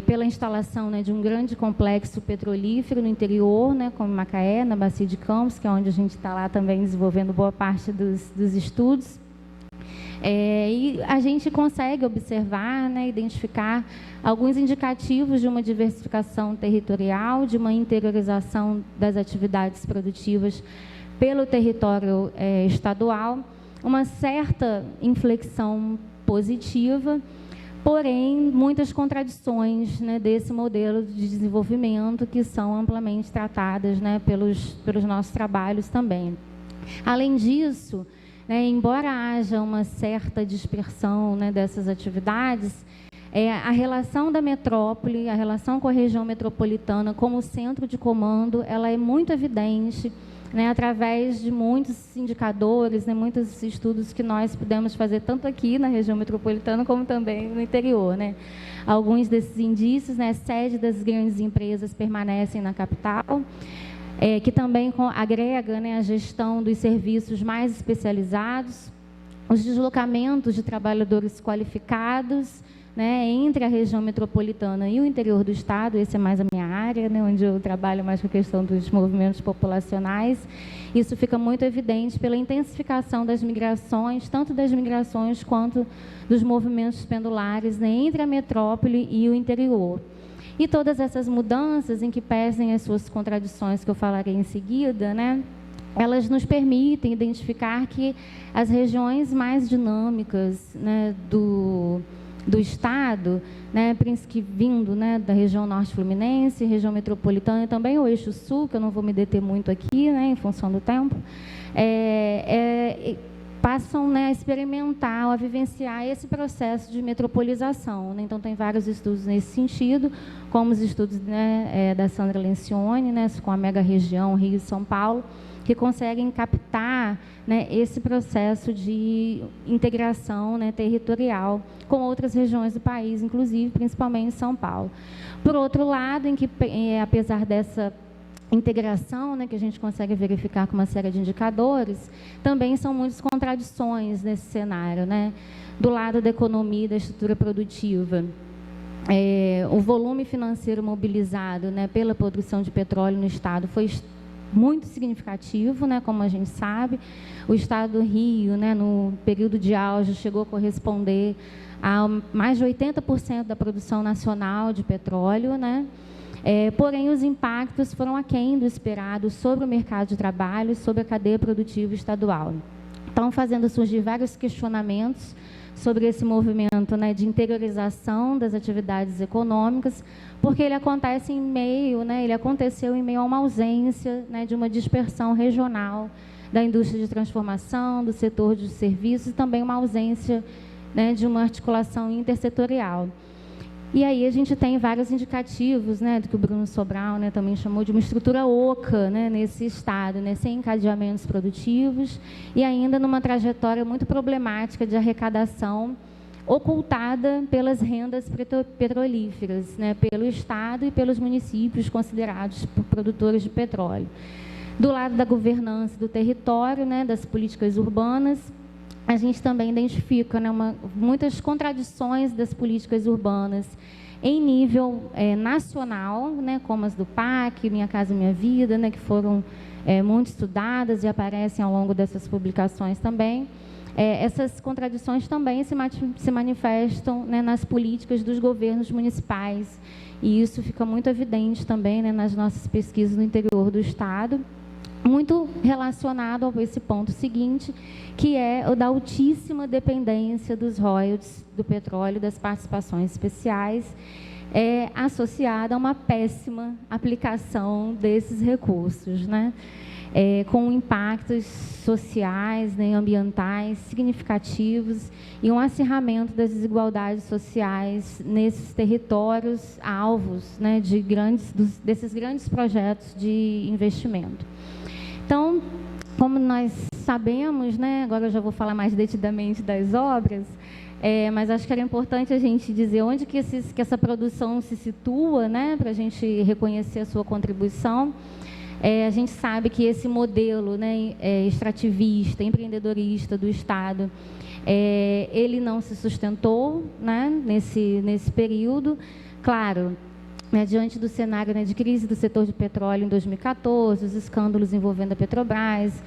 Speaker 3: pela instalação, né, de um grande complexo petrolífero no interior, né, como Macaé, na Bacia de Campos, que é onde a gente está lá também desenvolvendo boa parte dos estudos. E a gente consegue observar, né, identificar alguns indicativos de uma diversificação territorial, de uma interiorização das atividades produtivas pelo território estadual, uma certa inflexão positiva, porém, muitas contradições, né, desse modelo de desenvolvimento que são amplamente tratadas, né, pelos nossos trabalhos também. Além disso, embora haja uma certa dispersão, né, dessas atividades, a relação da metrópole, a relação com a região metropolitana como centro de comando, ela é muito evidente, né, através de muitos indicadores, né, muitos estudos que nós pudemos fazer, tanto aqui na região metropolitana, como também no interior, né. Alguns desses indícios, né, a sede das grandes empresas permanecem na capital, que também agrega, né, a gestão dos serviços mais especializados, os deslocamentos de trabalhadores qualificados, né, entre a região metropolitana e o interior do Estado. Essa é mais a minha área, né, onde eu trabalho mais com a questão dos movimentos populacionais. Isso fica muito evidente pela intensificação das migrações, tanto das migrações quanto dos movimentos pendulares, né, entre a metrópole e o interior. E todas essas mudanças, em que pesem as suas contradições, que eu falarei em seguida, né, elas nos permitem identificar que as regiões mais dinâmicas, né, do Estado, né, que vindo, né, da região norte fluminense, região metropolitana e também o eixo sul, que eu não vou me deter muito aqui, né, em função do tempo, passam, né, a experimentar, a vivenciar esse processo de metropolização, né? Então, tem vários estudos nesse sentido, como os estudos, né, da Sandra Lencioni, né, com a mega região Rio e São Paulo, que conseguem captar, né, esse processo de integração, né, territorial com outras regiões do país, inclusive, principalmente São Paulo. Por outro lado, em que, apesar dessa integração, né, que a gente consegue verificar com uma série de indicadores, também são muitas contradições nesse cenário, né? Do lado da economia e da estrutura produtiva, o volume financeiro mobilizado, né, pela produção de petróleo no Estado foi muito significativo, né, como a gente sabe. O Estado do Rio, né, no período de auge, chegou a corresponder a mais de 80% da produção nacional de petróleo, né? Porém, os impactos foram aquém do esperado sobre o mercado de trabalho e sobre a cadeia produtiva estadual. Estão fazendo surgir vários questionamentos sobre esse movimento, né, de interiorização das atividades econômicas, porque ele acontece em meio, né, ele aconteceu em meio a uma ausência, né, de uma dispersão regional da indústria de transformação, do setor de serviços, e também uma ausência, né, de uma articulação intersetorial. E aí a gente tem vários indicativos, né, do que o Bruno Sobral, né, também chamou de uma estrutura oca, né, nesse estado, né, sem encadeamentos produtivos e ainda numa trajetória muito problemática de arrecadação ocultada pelas rendas petrolíferas, né, pelo Estado e pelos municípios considerados produtores de petróleo. Do lado da governança do território, né, das políticas urbanas, a gente também identifica, né, muitas contradições das políticas urbanas em nível nacional, né, como as do PAC, Minha Casa Minha Vida, né, que foram muito estudadas e aparecem ao longo dessas publicações também. Essas contradições também se manifestam, né, nas políticas dos governos municipais, e isso fica muito evidente também, né, nas nossas pesquisas no interior do Estado, muito relacionado a esse ponto seguinte, que é o da altíssima dependência dos royalties do petróleo, das participações especiais, associada a uma péssima aplicação desses recursos, né? Com impactos sociais, né, ambientais significativos e um acirramento das desigualdades sociais nesses territórios alvos, né, desses grandes projetos de investimento. Então, como nós sabemos, né, agora eu já vou falar mais detidamente das obras, mas acho que era importante a gente dizer onde que essa produção se situa, né, para a gente reconhecer a sua contribuição. A gente sabe que esse modelo, né, extrativista, empreendedorista do Estado, ele não se sustentou, né, nesse período. Claro, né, diante do cenário, né, de crise do setor de petróleo em 2014, os escândalos envolvendo a Petrobras,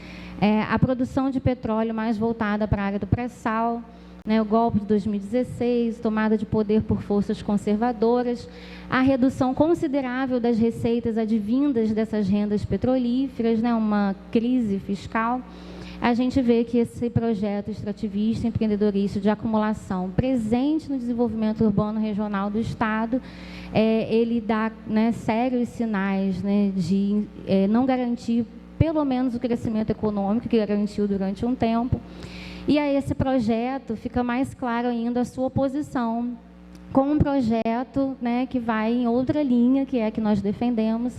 Speaker 3: a produção de petróleo mais voltada para a área do pré-sal, né, o golpe de 2016, tomada de poder por forças conservadoras, a redução considerável das receitas advindas dessas rendas petrolíferas, né, uma crise fiscal, a gente vê que esse projeto extrativista, empreendedorista de acumulação presente no desenvolvimento urbano regional do Estado, ele dá, né, sérios sinais, né, de não garantir pelo menos o crescimento econômico que garantiu durante um tempo. E a esse projeto fica mais claro ainda a sua oposição com um projeto, né, que vai em outra linha, que é a que nós defendemos,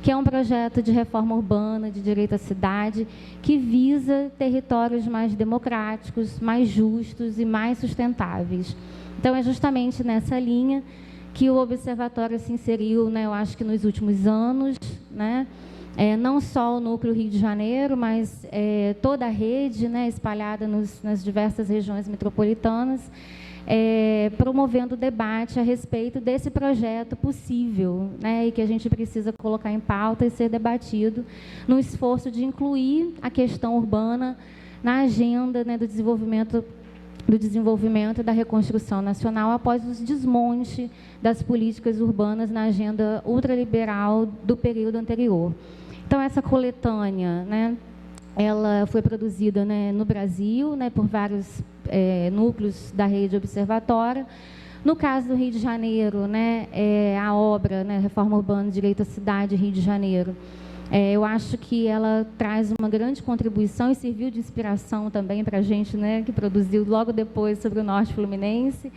Speaker 3: que é um projeto de reforma urbana, de direito à cidade, que visa territórios mais democráticos, mais justos e mais sustentáveis. Então, é justamente nessa linha que o Observatório se inseriu, né, eu acho que nos últimos anos, né, não só o Núcleo Rio de Janeiro, mas toda a rede, né, espalhada nas diversas regiões metropolitanas, promovendo debate a respeito desse projeto possível, né, e que a gente precisa colocar em pauta e ser debatido no esforço de incluir a questão urbana na agenda, né, do desenvolvimento e da reconstrução nacional após os desmonte das políticas urbanas na agenda ultraliberal do período anterior. Então, essa coletânea, né, ela foi produzida, né, no Brasil, né, por vários núcleos da rede observatória. No caso do Rio de Janeiro, né, a obra, né, Reforma Urbana, Direito à Cidade, Rio de Janeiro, eu acho que ela traz uma grande contribuição e serviu de inspiração também para a gente, né, que produziu logo depois sobre o Norte Fluminense,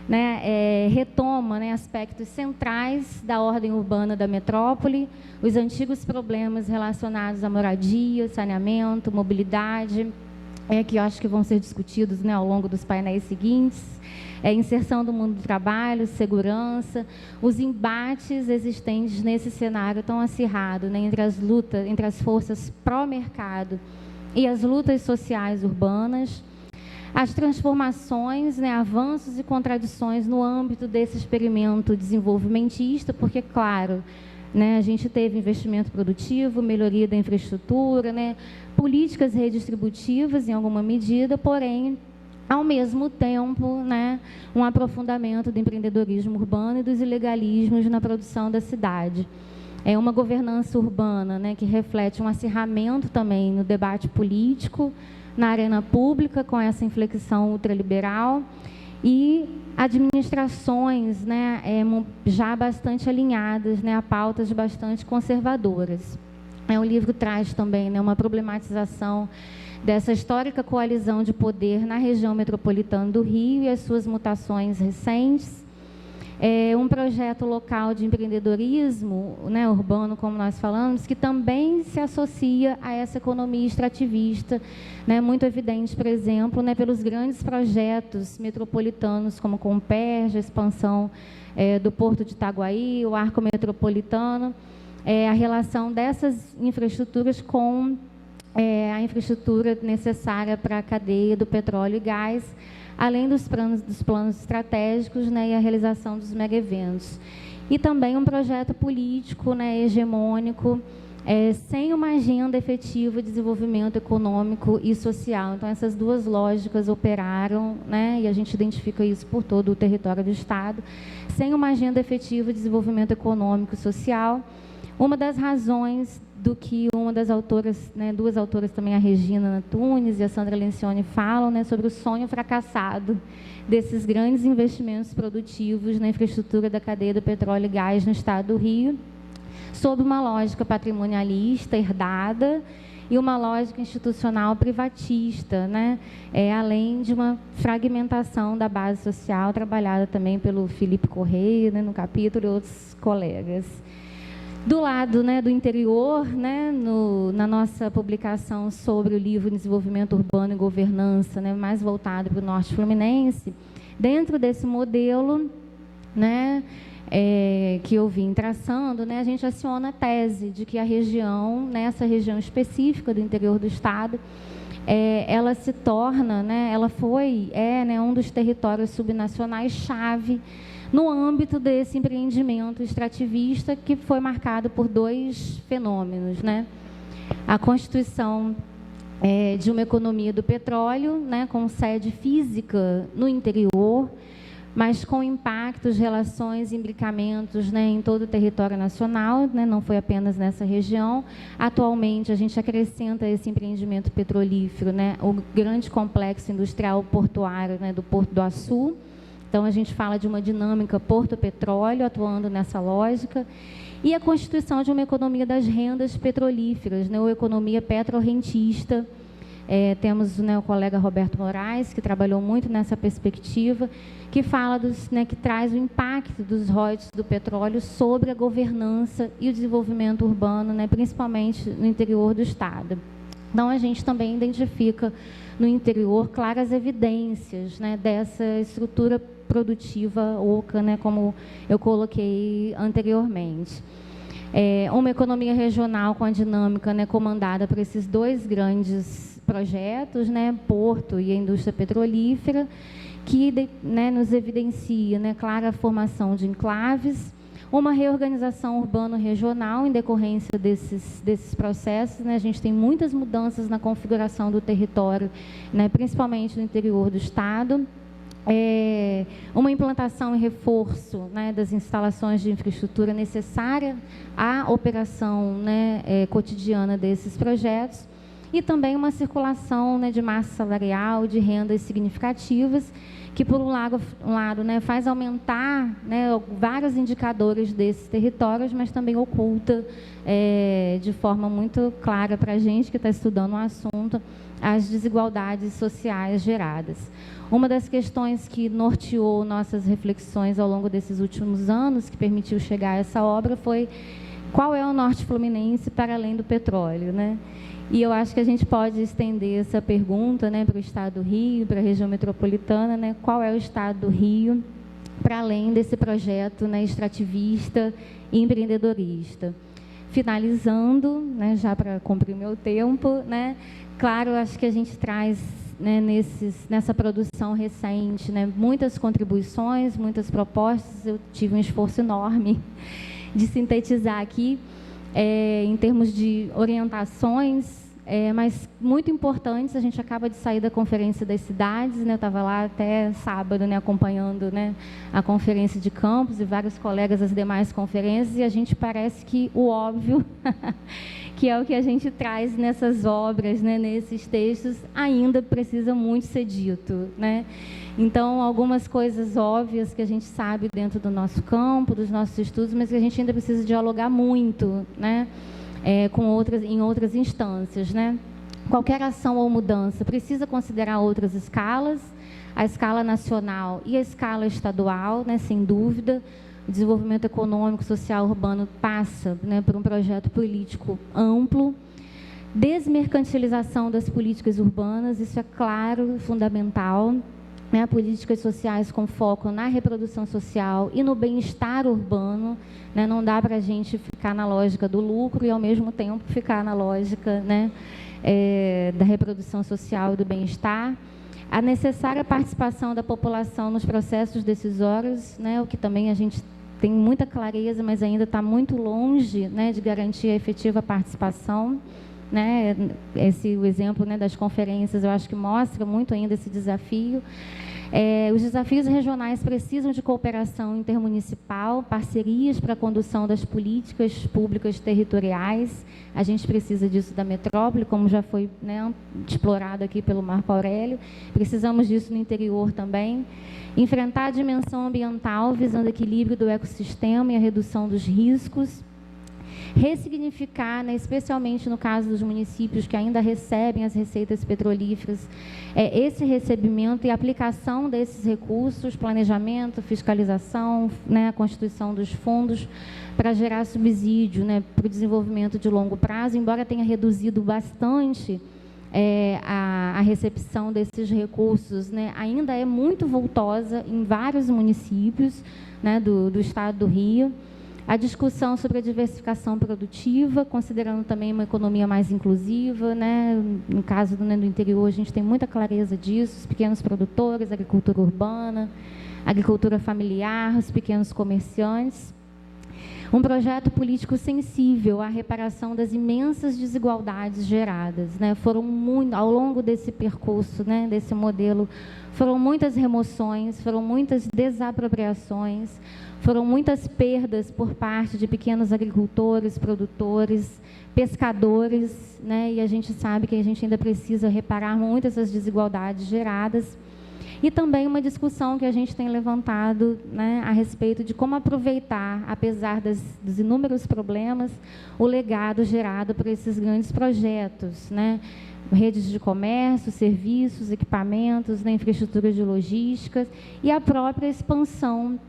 Speaker 3: né, retoma, né, aspectos centrais da ordem urbana da metrópole, os antigos problemas relacionados à moradia, saneamento, mobilidade, que eu acho que vão ser discutidos, né, ao longo dos painéis seguintes, inserção do mundo do trabalho, segurança, os embates existentes nesse cenário tão acirrado, né, entre as forças pró-mercado e as lutas sociais urbanas, as transformações, né, avanços e contradições no âmbito desse experimento desenvolvimentista, porque, claro, né, a gente teve investimento produtivo, melhoria da infraestrutura, né, políticas redistributivas em alguma medida, porém, ao mesmo tempo, né, um aprofundamento do empreendedorismo urbano e dos ilegalismos na produção da cidade. É uma governança urbana, né, que reflete um acirramento também no debate político, na arena pública, com essa inflexão ultraliberal, e administrações, né, já bastante alinhadas, né, a pautas bastante conservadoras. O livro traz também, né, uma problematização dessa histórica coalizão de poder na região metropolitana do Rio e as suas mutações recentes. Um projeto local de empreendedorismo, né, urbano, como nós falamos, que também se associa a essa economia extrativista, né, muito evidente, por exemplo, né, pelos grandes projetos metropolitanos, como Comperj, a expansão do Porto de Itaguaí, o Arco Metropolitano, a relação dessas infraestruturas com a infraestrutura necessária para a cadeia do petróleo e gás, além dos planos estratégicos, né, e a realização dos mega-eventos. E também um projeto político, né, hegemônico, sem uma agenda efetiva de desenvolvimento econômico e social. Então, essas duas lógicas operaram, né, e a gente identifica isso por todo o território do Estado, sem uma agenda efetiva de desenvolvimento econômico e social. Uma das razões do que uma das autoras, né, duas autoras também, a Regina Antunes e a Sandra Lencioni, falam, né, sobre o sonho fracassado desses grandes investimentos produtivos na infraestrutura da cadeia do petróleo e gás no estado do Rio, sob uma lógica patrimonialista herdada e uma lógica institucional privatista, né, além de uma fragmentação da base social, trabalhada também pelo Felipe Correia, né, no capítulo, e outros colegas. Do lado, né, do interior, né, na nossa publicação sobre o livro Desenvolvimento Urbano e Governança, né, mais voltado para o Norte Fluminense, dentro desse modelo, né, que eu vim traçando, né, a gente aciona a tese de que a região, né, essa região específica do interior do estado, ela se torna, né, ela foi, né, um dos territórios subnacionais-chave no âmbito desse empreendimento extrativista, que foi marcado por dois fenômenos, né? A constituição de uma economia do petróleo, né, com sede física no interior, mas com impactos, relações, imbricamentos, né, em todo o território nacional, né, não foi apenas nessa região. Atualmente, a gente acrescenta esse empreendimento petrolífero, né, o grande complexo industrial portuário, né, do Porto do Açu. Então, a gente fala de uma dinâmica Porto-Petróleo, atuando nessa lógica, e a constituição de uma economia das rendas petrolíferas, né, ou economia petrorrentista. Temos, né, o colega Roberto Moraes, que trabalhou muito nessa perspectiva, que fala né, que traz o impacto dos royalties do petróleo sobre a governança e o desenvolvimento urbano, né, principalmente no interior do estado. Então, a gente também identifica no interior claras evidências, né, dessa estrutura produtiva oca, né, como eu coloquei anteriormente. Uma economia regional com a dinâmica, né, comandada por esses dois grandes projetos, né, Porto e a indústria petrolífera, que né, nos evidencia, né, clara formação de enclaves, uma reorganização urbano-regional em decorrência desses processos, né? A gente tem muitas mudanças na configuração do território, né, principalmente no interior do estado. Uma implantação e reforço, né, das instalações de infraestrutura necessária à operação, né, cotidiana desses projetos, e também uma circulação, né, de massa salarial, de rendas significativas, que por um lado, né, faz aumentar, né, vários indicadores desses territórios, mas também oculta de forma muito clara para a gente que está estudando o assunto as desigualdades sociais geradas. Uma das questões que norteou nossas reflexões ao longo desses últimos anos, que permitiu chegar a essa obra, foi qual é o norte fluminense para além do petróleo, né? E eu acho que a gente pode estender essa pergunta, né, para o estado do Rio, para a região metropolitana, né, qual é o estado do Rio para além desse projeto, né, extrativista e empreendedorista. Finalizando, né, já para cumprir o meu tempo, né, claro, acho que a gente traz, né, nessa produção recente, né, muitas contribuições, muitas propostas. Eu tive um esforço enorme de sintetizar aqui, em termos de orientações, mas muito importantes. A gente acaba de sair da Conferência das Cidades, né? Eu estava lá até sábado, né, acompanhando, né, a Conferência de Campos e vários colegas das demais conferências, e a gente parece que o óbvio, que é o que a gente traz nessas obras, né, nesses textos, ainda precisa muito ser dito, né? Então, algumas coisas óbvias que a gente sabe dentro do nosso campo, dos nossos estudos, mas que a gente ainda precisa dialogar muito, né, em outras instâncias, né? Qualquer ação ou mudança precisa considerar outras escalas, a escala nacional e a escala estadual, né, sem dúvida. O desenvolvimento econômico, social, urbano passa, né, por um projeto político amplo. Desmercantilização das políticas urbanas, isso é claro, fundamental, né? Políticas sociais com foco na reprodução social e no bem-estar urbano, né? Não dá para a gente ficar na lógica do lucro e, ao mesmo tempo, ficar na lógica, né, da reprodução social e do bem-estar. A necessária participação da população nos processos decisórios, né, o que também a gente tem muita clareza, mas ainda está muito longe, né, de garantir a efetiva participação, né? O exemplo, né, das conferências, eu acho que mostra muito ainda esse desafio. Os desafios regionais precisam de cooperação intermunicipal, parcerias para a condução das políticas públicas territoriais. A gente precisa disso da metrópole, como já foi, né, explorado aqui pelo Marco Aurélio. Precisamos disso no interior também. Enfrentar a dimensão ambiental, visando o equilíbrio do ecossistema e a redução dos riscos. Ressignificar, né, especialmente no caso dos municípios que ainda recebem as receitas petrolíferas, esse recebimento e aplicação desses recursos, planejamento, fiscalização, né, a constituição dos fundos para gerar subsídio, né, para o desenvolvimento de longo prazo, embora tenha reduzido bastante a recepção desses recursos, né, ainda é muito vultosa em vários municípios, né, do estado do Rio. A discussão sobre a diversificação produtiva, considerando também uma economia mais inclusiva, né? No caso do interior, a gente tem muita clareza disso, os pequenos produtores, agricultura urbana, agricultura familiar, os pequenos comerciantes. Um projeto político sensível à reparação das imensas desigualdades geradas, né? Foram muito, ao longo desse percurso, né, desse modelo, foram muitas remoções, foram muitas desapropriações, foram muitas perdas por parte de pequenos agricultores, produtores, pescadores, né? E a gente sabe que a gente ainda precisa reparar muitas das desigualdades geradas. E também uma discussão que a gente tem levantado, né, a respeito de como aproveitar, apesar dos inúmeros problemas, o legado gerado por esses grandes projetos, né? Redes de comércio, serviços, equipamentos, né, infraestrutura de logística e a própria expansão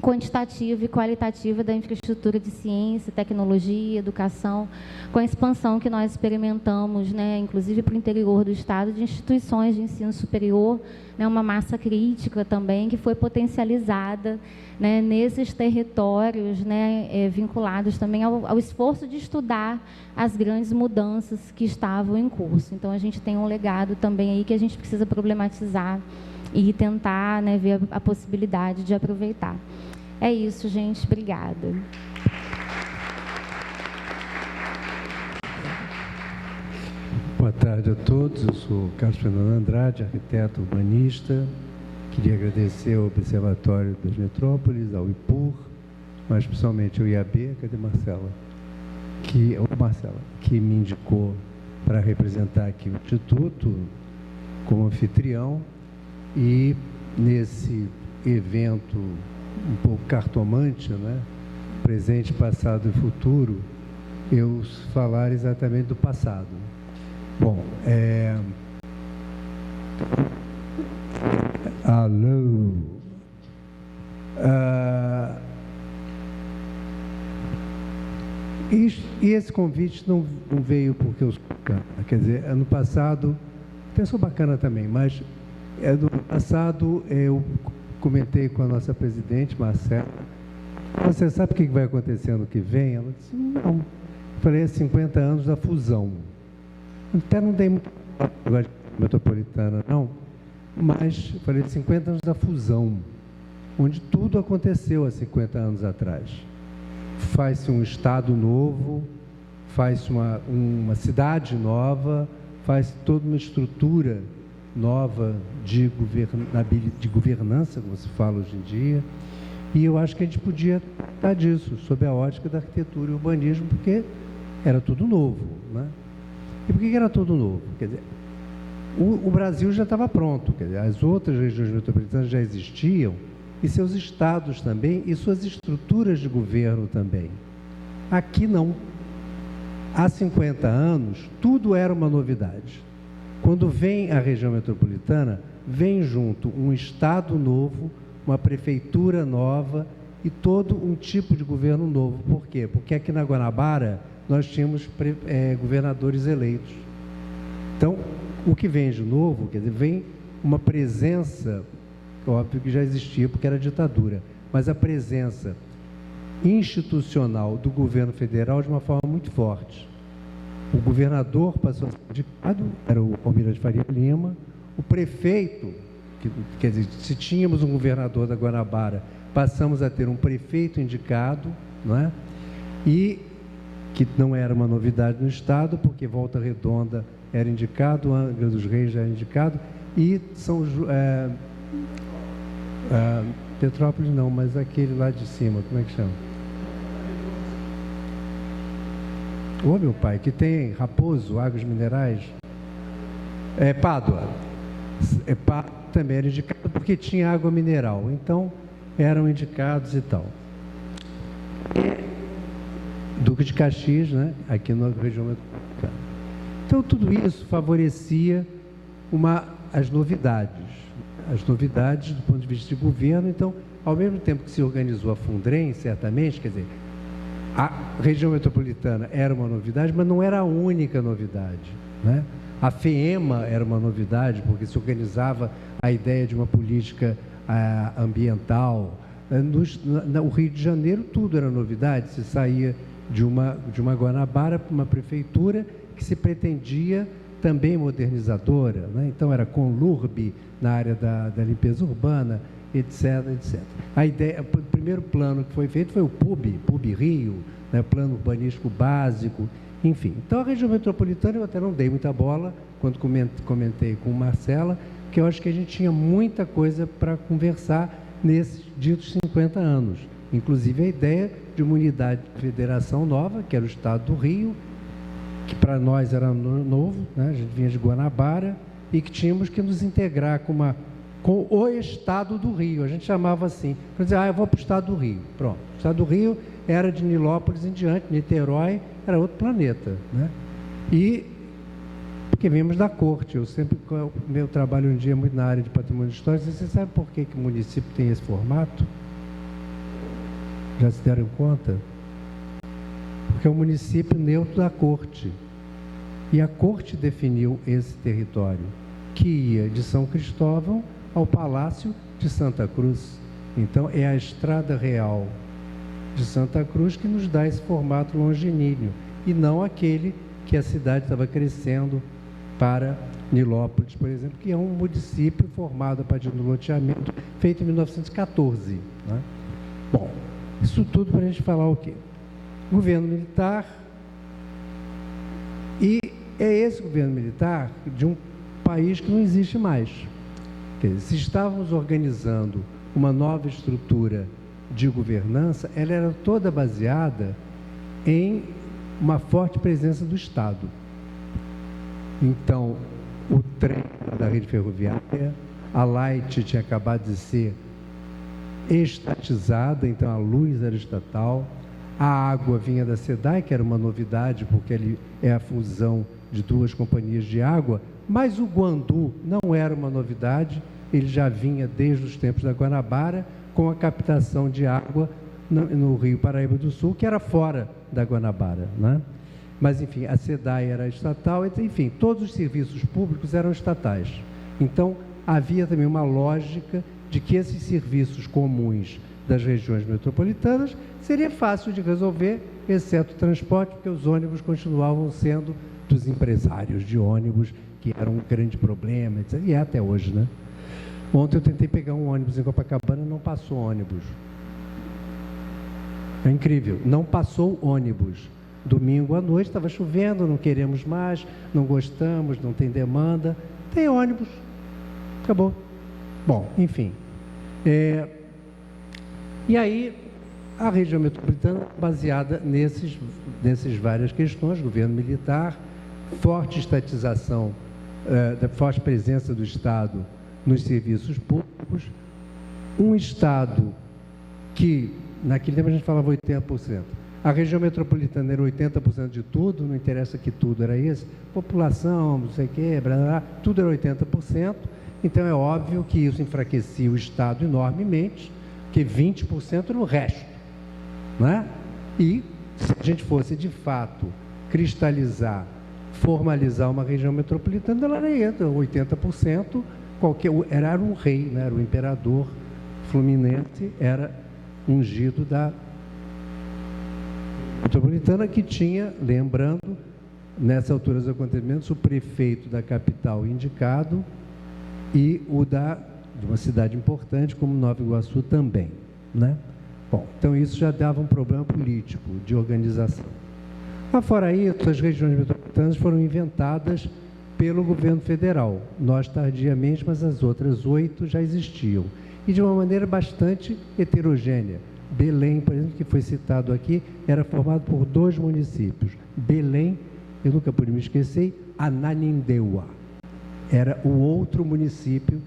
Speaker 3: quantitativa e qualitativa da infraestrutura de ciência, tecnologia, educação, com a expansão que nós experimentamos, né, inclusive para o interior do estado, de instituições de ensino superior, né, uma massa crítica também que foi potencializada, né, nesses territórios, né, vinculados também ao esforço de estudar as grandes mudanças que estavam em curso. Então, a gente tem um legado também aí que a gente precisa problematizar e tentar, né, ver a possibilidade de aproveitar. É isso, gente. Obrigada.
Speaker 4: Boa tarde a todos. Eu sou Carlos Fernando Andrade, arquiteto urbanista. Queria agradecer ao Observatório das Metrópoles, ao IPUR, mas principalmente ao IAB, cadê Marcela? Que me indicou para representar aqui o Instituto como anfitrião e nesse evento um pouco cartomante, né? Presente, passado e futuro, eu falar exatamente do passado. Bom, alô. E esse convite não veio porque eu sou bacana. Quer dizer, ano passado, até sou bacana também, mas no ano passado eu comentei com a nossa presidente, Marcela, você sabe o que vai acontecer ano que vem? Ela disse, não. Eu falei, 50 anos da fusão. Até não dei muito negócio de metropolitana, não, mas falei de 50 anos da fusão, onde tudo aconteceu há 50 anos atrás. Faz-se um estado novo, faz-se uma cidade nova, faz toda uma estrutura nova de governança, como se fala hoje em dia, e eu acho que a gente podia tratar disso, sob a ótica da arquitetura e urbanismo, porque era tudo novo, né? E por que era tudo novo? Quer dizer, o Brasil já estava pronto, quer dizer, as outras regiões metropolitanas já existiam, e seus estados também, e suas estruturas de governo também. Aqui não. Há 50 anos, tudo era uma novidade. Quando vem a região metropolitana, vem junto um estado novo, uma prefeitura nova e todo um tipo de governo novo. Por quê? Porque aqui na Guanabara nós tínhamos governadores eleitos. Então, o que vem de novo, quer dizer, vem uma presença, óbvio que já existia porque era ditadura, mas a presença institucional do governo federal de uma forma muito forte. O governador passou a ser indicado, era o Almirante Faria Lima, o prefeito, quer dizer, se tínhamos um governador da Guanabara, passamos a ter um prefeito indicado, não é? E que não era uma novidade no estado, porque Volta Redonda era indicado, Angra dos Reis já era indicado, e Petrópolis não, mas aquele lá de cima, como é que chama? Ô, meu pai, que tem Raposo, Águas Minerais, Pádua. Pádua também era indicado porque tinha água mineral, então eram indicados e tal. Duque de Caxias, né? Aqui na região metropolitana. Então, tudo isso favorecia as novidades do ponto de vista de governo. Então, ao mesmo tempo que se organizou a Fundrem, certamente, quer dizer, a região metropolitana era uma novidade, mas não era a única novidade, né? A FEEMA era uma novidade, porque se organizava a ideia de uma política ambiental. No Rio de Janeiro, tudo era novidade. Se saía de uma Guanabara para uma prefeitura que se pretendia também modernizadora, né? Então era Conlurb na área da limpeza urbana, etc, etc. A ideia, o primeiro plano que foi feito foi o PUB Rio, né? Plano urbanístico básico, enfim. Então a região metropolitana eu até não dei muita bola quando comentei com Marcela, que eu acho que a gente tinha muita coisa para conversar nesses ditos 50 anos, inclusive a ideia de uma unidade de federação nova, que era o Estado do Rio, que para nós era novo, né? A gente vinha de Guanabara, e que tínhamos que nos integrar com o Estado do Rio, a gente chamava assim, para dizer, eu vou para o Estado do Rio, pronto. O Estado do Rio era de Nilópolis em diante, Niterói era outro planeta, né? E porque vimos da corte, meu trabalho um dia muito na área de patrimônio histórico, você sabe por que o município tem esse formato? Já se deram conta? Porque é um município neutro da corte. E a corte definiu esse território, que ia de São Cristóvão ao Palácio de Santa Cruz. Então, é a Estrada Real de Santa Cruz que nos dá esse formato longilíneo, e não aquele que a cidade estava crescendo para Nilópolis, por exemplo, que é um município formado a partir do loteamento feito em 1914. Né? Bom, isso tudo para a gente falar o quê? Governo militar, e é esse governo militar de um país que não existe mais. Quer dizer, se estávamos organizando uma nova estrutura de governança, ela era toda baseada em uma forte presença do Estado. Então, o trem da rede ferroviária, a Light tinha acabado de ser estatizada, então a luz era estatal, a água vinha da SEDAI, que era uma novidade, porque ali é a fusão de duas companhias de água, mas o Guandu não era uma novidade, ele já vinha desde os tempos da Guanabara, com a captação de água no Rio Paraíba do Sul, que era fora da Guanabara, né? Mas, enfim, a SEDAI era estatal, enfim, todos os serviços públicos eram estatais. Então, havia também uma lógica de que esses serviços comuns das regiões metropolitanas seria fácil de resolver, exceto o transporte, porque os ônibus continuavam sendo dos empresários de ônibus, que era um grande problema, etc. E é até hoje, né? Ontem eu tentei pegar um ônibus em Copacabana e não passou ônibus. É incrível, não passou ônibus. Domingo à noite, estava chovendo, não queremos mais, não gostamos, não tem demanda. Tem ônibus. Acabou. Bom, enfim. E aí, a região metropolitana, baseada nessas várias questões, governo militar, forte estatização, forte presença do Estado nos serviços públicos, um Estado que, naquele tempo a gente falava 80%, a região metropolitana era 80% de tudo, não interessa que tudo era isso, população, não sei o quê, blá, blá, blá, tudo era 80%, então é óbvio que isso enfraquecia o Estado enormemente, que 20% era o resto, né? E se a gente fosse de fato cristalizar, formalizar uma região metropolitana, ela era 80%, era um rei, né? Era o imperador Fluminense, era ungido da metropolitana, que tinha, lembrando, nessa altura dos acontecimentos, o prefeito da capital indicado e o de uma cidade importante como Nova Iguaçu também, né? Bom, então isso já dava um problema político, de organização. Mas fora isso, as regiões metropolitanas foram inventadas pelo governo federal, nós tardiamente, mas as outras 8 já existiam, e de uma maneira bastante heterogênea. Belém, por exemplo, que foi citado aqui, era formado por 2 municípios. Belém, eu nunca pude me esquecer, Ananindeua. Era o outro município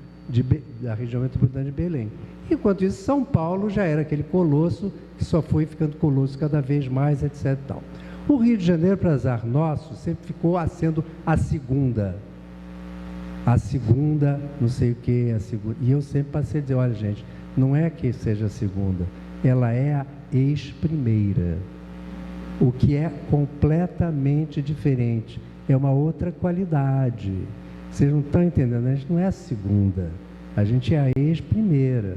Speaker 4: da região metropolitana de Belém. Enquanto isso, São Paulo já era aquele colosso que só foi ficando colosso cada vez mais, etc. E tal. O Rio de Janeiro, para azar nosso, sempre ficou sendo a segunda. A segunda, não sei o que, a segunda. E eu sempre passei a dizer, olha, gente, não é que seja a segunda, ela é a ex-primeira. O que é completamente diferente, é uma outra qualidade. Vocês não estão entendendo, a gente não é a segunda, a gente é a ex-primeira.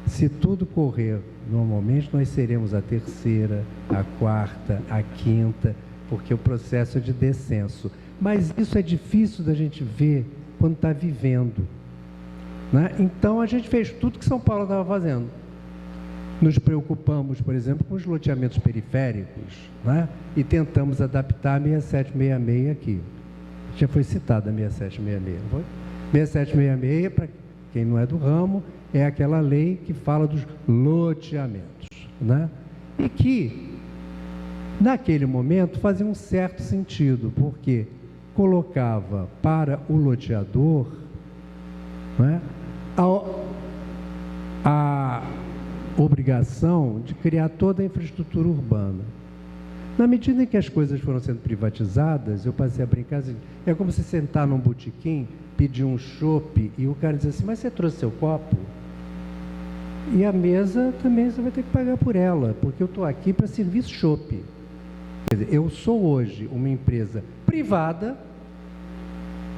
Speaker 4: Se tudo correr normalmente, nós seremos a terceira, a quarta, a quinta, porque o processo é de descenso. Mas isso é difícil da gente ver quando está vivendo, né? Então, a gente fez tudo que São Paulo estava fazendo. Nos preocupamos, por exemplo, com os loteamentos periféricos, né? E tentamos adaptar a 6766 aqui. Já foi citada a 6766, não foi? 6766, para quem não é do ramo, é aquela lei que fala dos loteamentos, né? E que, naquele momento, fazia um certo sentido, porque colocava para o loteador, né, a obrigação de criar toda a infraestrutura urbana. Na medida em que as coisas foram sendo privatizadas, eu passei a brincar assim, é como você sentar num botequim, pedir um chopp e o cara diz assim, mas você trouxe seu copo? E a mesa também você vai ter que pagar por ela, porque eu estou aqui para servir chopp. Quer dizer, eu sou hoje uma empresa privada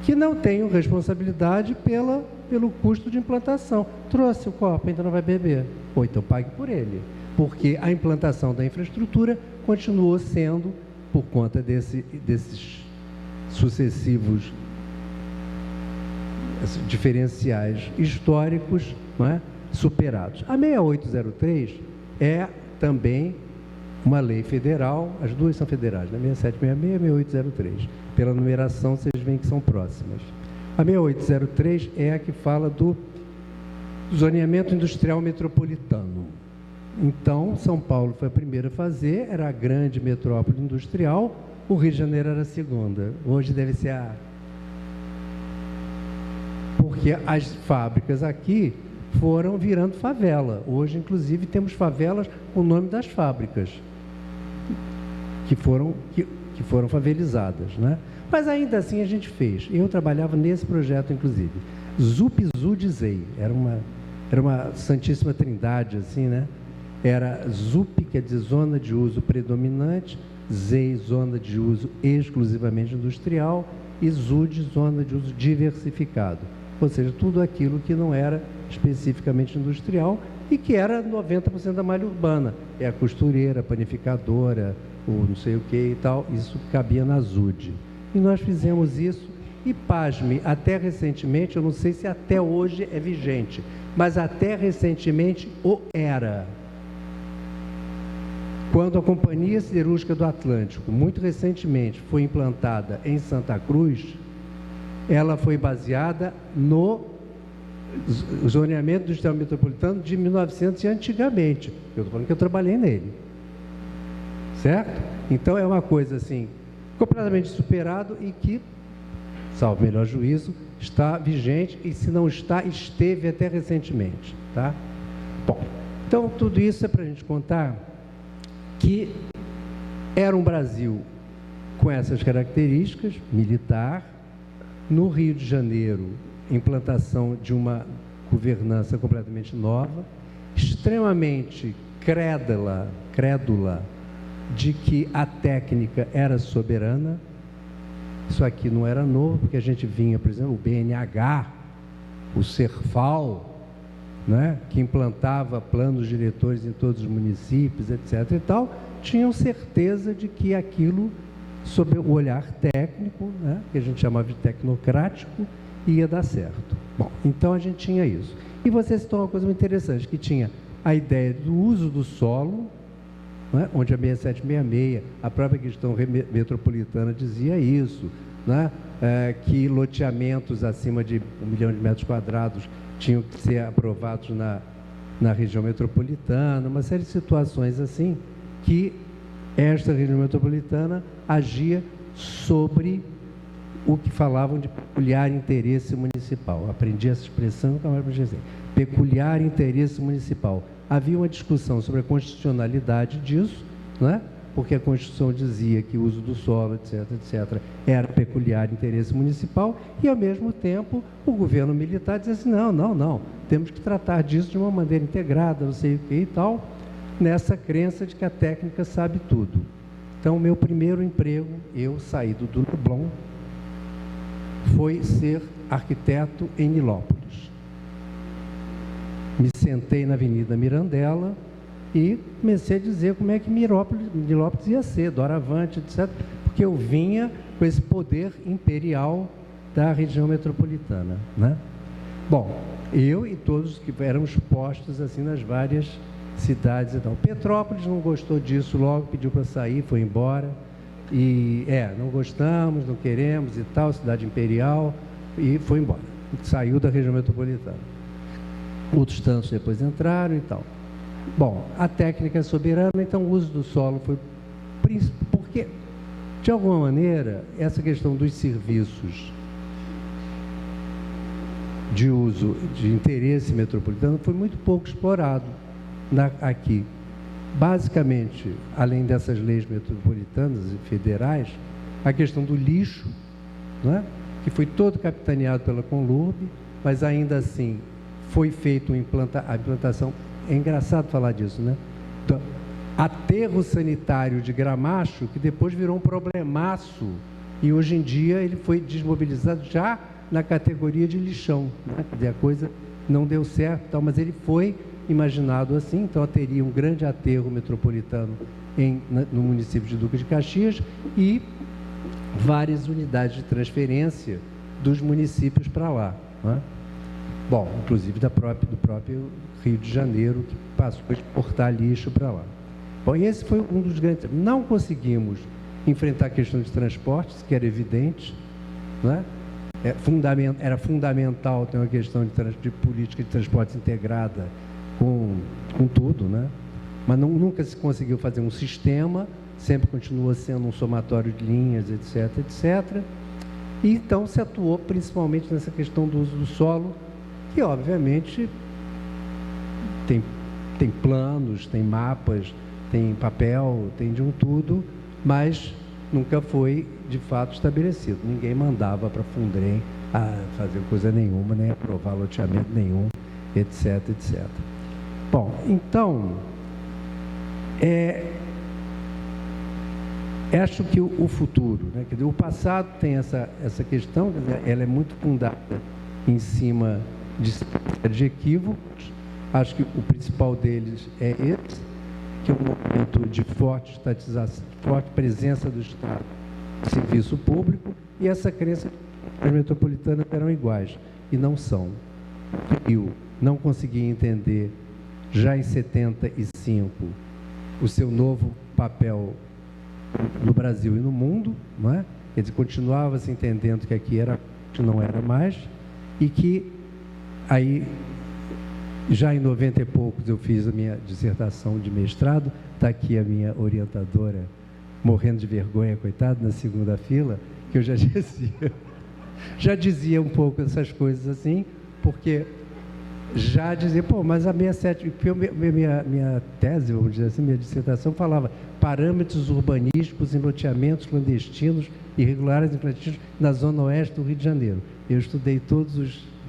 Speaker 4: que não tenho responsabilidade pelo custo de implantação. Trouxe o copo, então não vai beber. Ou então pague por ele, porque a implantação da infraestrutura continuou sendo, por conta desses sucessivos diferenciais históricos, não é, superados. A 6803 é também uma lei federal, as duas são federais, né? 6766 e 6803. Pela numeração, vocês veem que são próximas. A 6803 é a que fala do zoneamento industrial metropolitano. Então, São Paulo foi a primeira a fazer, era a grande metrópole industrial, o Rio de Janeiro era a segunda. Hoje deve ser a porque as fábricas aqui foram virando favela. Hoje, inclusive, temos favelas com o nome das fábricas que foram favelizadas, né? Mas ainda assim a gente fez. Eu trabalhava nesse projeto, inclusive. ZUP-ZUD-ZEI. Era uma santíssima trindade, assim, né? Era ZUP, quer dizer, zona de uso predominante, ZEI, zona de uso exclusivamente industrial, e ZUD, zona de uso diversificado. Ou seja, tudo aquilo que não era especificamente industrial e que era 90% da malha urbana. É a costureira, a panificadora, o não sei o que e tal, isso cabia na ZUD. E nós fizemos isso e, pasme, até recentemente, eu não sei se até hoje é vigente, mas até recentemente o era. Quando a Companhia Siderúrgica do Atlântico, muito recentemente, foi implantada em Santa Cruz, ela foi baseada no zoneamento do Sistema Metropolitano de 1900 e antigamente. Eu estou falando que eu trabalhei nele. Certo? Então, é uma coisa assim, completamente superado e que, salvo melhor juízo, está vigente e, se não está, esteve até recentemente. Tá? Bom, então, tudo isso é para a gente contar que era um Brasil com essas características, militar. No Rio de Janeiro, implantação de uma governança completamente nova, extremamente crédula de que a técnica era soberana. Isso aqui não era novo, porque a gente vinha, por exemplo, o BNH, o CERFAL, né, que implantava planos diretores em todos os municípios, etc. e tal, tinham certeza de que aquilo, sob o olhar técnico, né, que a gente chamava de tecnocrático, ia dar certo. Bom, então a gente tinha isso. E você citou uma coisa muito interessante, que tinha a ideia do uso do solo, né, onde a 6766, a própria questão metropolitana dizia isso, né, que loteamentos acima de 1 milhão de metros quadrados tinham que ser aprovados na região metropolitana, uma série de situações assim, que esta região metropolitana agia sobre o que falavam de peculiar interesse municipal. Aprendi essa expressão, nunca mais podia dizer. Peculiar interesse municipal. Havia uma discussão sobre a constitucionalidade disso, né? Porque a Constituição dizia que o uso do solo, etc., etc., era peculiar interesse municipal, e, ao mesmo tempo, o governo militar dizia assim, não, temos que tratar disso de uma maneira integrada, não sei o que e tal, nessa crença de que a técnica sabe tudo. Então, meu primeiro emprego, eu saído do Leblon, foi ser arquiteto em Nilópolis. Me sentei na Avenida Mirandela e comecei a dizer como é que Nilópolis ia ser, doravante, etc., porque eu vinha com esse poder imperial da região metropolitana, né? Bom, eu e todos que éramos postos assim nas várias cidades e tal. Petrópolis não gostou disso, logo pediu para sair, foi embora. E, não gostamos, não queremos e tal, cidade imperial, e foi embora. Saiu da região metropolitana. Outros tantos depois entraram e tal. Bom, a técnica é soberana, então o uso do solo foi porque, de alguma maneira, essa questão dos serviços de uso de interesse metropolitano foi muito pouco explorado aqui. Basicamente, além dessas leis metropolitanas e federais, a questão do lixo, né, que foi todo capitaneado pela Conlurb, mas ainda assim foi feita a implantação. É engraçado falar disso, né? Do aterro sanitário de Gramacho, que depois virou um problemaço, e hoje em dia ele foi desmobilizado já na categoria de lixão, né? Quer dizer, a coisa não deu certo, mas ele foi imaginado assim, então teria um grande aterro metropolitano no município de Duque de Caxias e várias unidades de transferência dos municípios para lá, né? Bom, inclusive do próprio Rio de Janeiro, que passou a exportar lixo para lá. Bom, e esse foi um dos grandes... Não conseguimos enfrentar a questão de transportes, que era evidente, né? Era fundamental ter uma questão de política de transportes integrada com tudo, né? Mas nunca se conseguiu fazer um sistema, sempre continua sendo um somatório de linhas, etc., etc. E então se atuou principalmente nessa questão do uso do solo, que obviamente tem planos, tem mapas, tem papel, tem de um tudo, mas nunca foi de fato estabelecido. Ninguém mandava para a Fundrem a fazer coisa nenhuma, nem aprovar loteamento nenhum, etc, etc. Bom, então, acho que o futuro, né? Quer dizer, o passado tem essa questão, ela é muito fundada em cima de equívocos. Acho que o principal deles é esse, que é um momento de forte estatização, forte presença do Estado no serviço público, e essa crença que as metropolitanas eram iguais, e não são. Eu não consegui entender, já em 75, o seu novo papel no Brasil e no mundo, não é? Quer dizer, continuava se entendendo que aqui não era mais, e que aí, já em 90 e poucos, eu fiz a minha dissertação de mestrado, está aqui a minha orientadora, morrendo de vergonha, coitada, na segunda fila, que eu já dizia um pouco essas coisas assim, porque já dizia, mas a minha tese, vamos dizer assim, minha dissertação falava parâmetros urbanísticos em loteamentos clandestinos, irregulares e clandestinos, na zona oeste do Rio de Janeiro. Eu estudei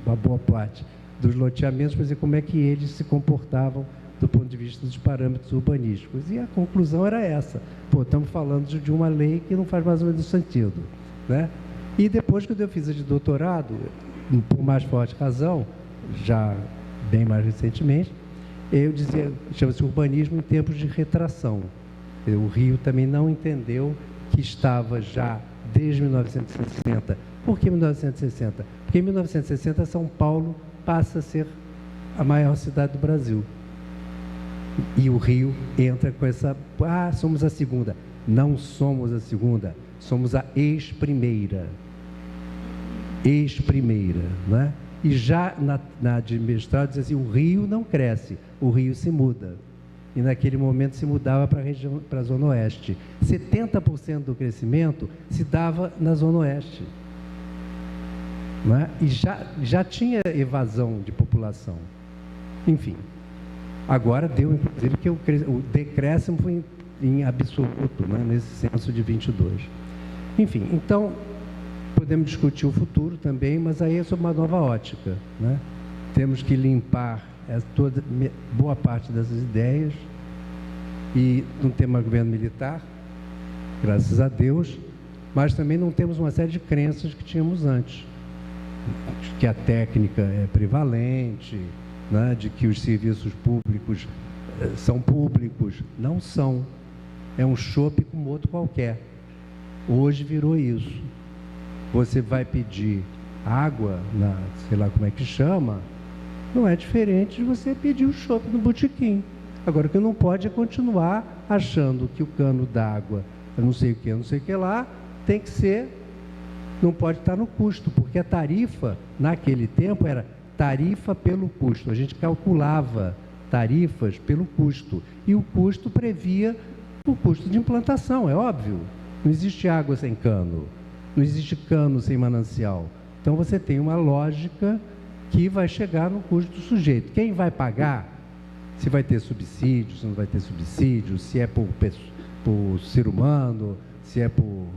Speaker 4: uma boa parte dos loteamentos para dizer como é que eles se comportavam do ponto de vista dos parâmetros urbanísticos. E a conclusão era essa. Estamos falando de uma lei que não faz mais ou menos sentido, né? E depois, quando eu fiz a de doutorado, por mais forte razão, já bem mais recentemente, eu dizia, chama-se urbanismo em tempos de retração. O Rio também não entendeu que estava já desde 1960. Por que 1960? Porque em 1960 São Paulo passa a ser a maior cidade do Brasil. E o Rio entra com essa, somos a segunda. Não somos a segunda, somos a ex-primeira. Ex-primeira, né? E já na de mestrado dizia assim, o Rio não cresce, o Rio se muda. E naquele momento se mudava para a região, para a Zona Oeste. 70% do crescimento se dava na Zona Oeste. Não é? E já tinha evasão de população. Enfim, agora deu, inclusive, que o decréscimo foi em absoluto, né, nesse censo de 22. Enfim, então, podemos discutir o futuro também, mas aí é sob uma nova ótica, né? Temos que limpar boa parte dessas ideias, e não temos governo militar, graças a Deus, mas também não temos uma série de crenças que tínhamos antes, que a técnica é prevalente, né, de que os serviços públicos são públicos. Não são. É um chope como outro qualquer. Hoje virou isso. Você vai pedir água, sei lá como é que chama, não é diferente de você pedir o chope no botequim. Agora, o que não pode é continuar achando que o cano d'água, eu não sei o que lá, tem que ser, não pode estar no custo, porque a tarifa, naquele tempo, era tarifa pelo custo. A gente calculava tarifas pelo custo, e o custo previa o custo de implantação, é óbvio. Não existe água sem cano, não existe cano sem manancial. Então, você tem uma lógica que vai chegar no custo do sujeito. Quem vai pagar? Se vai ter subsídio, se não vai ter subsídio, se é por ser humano, se é por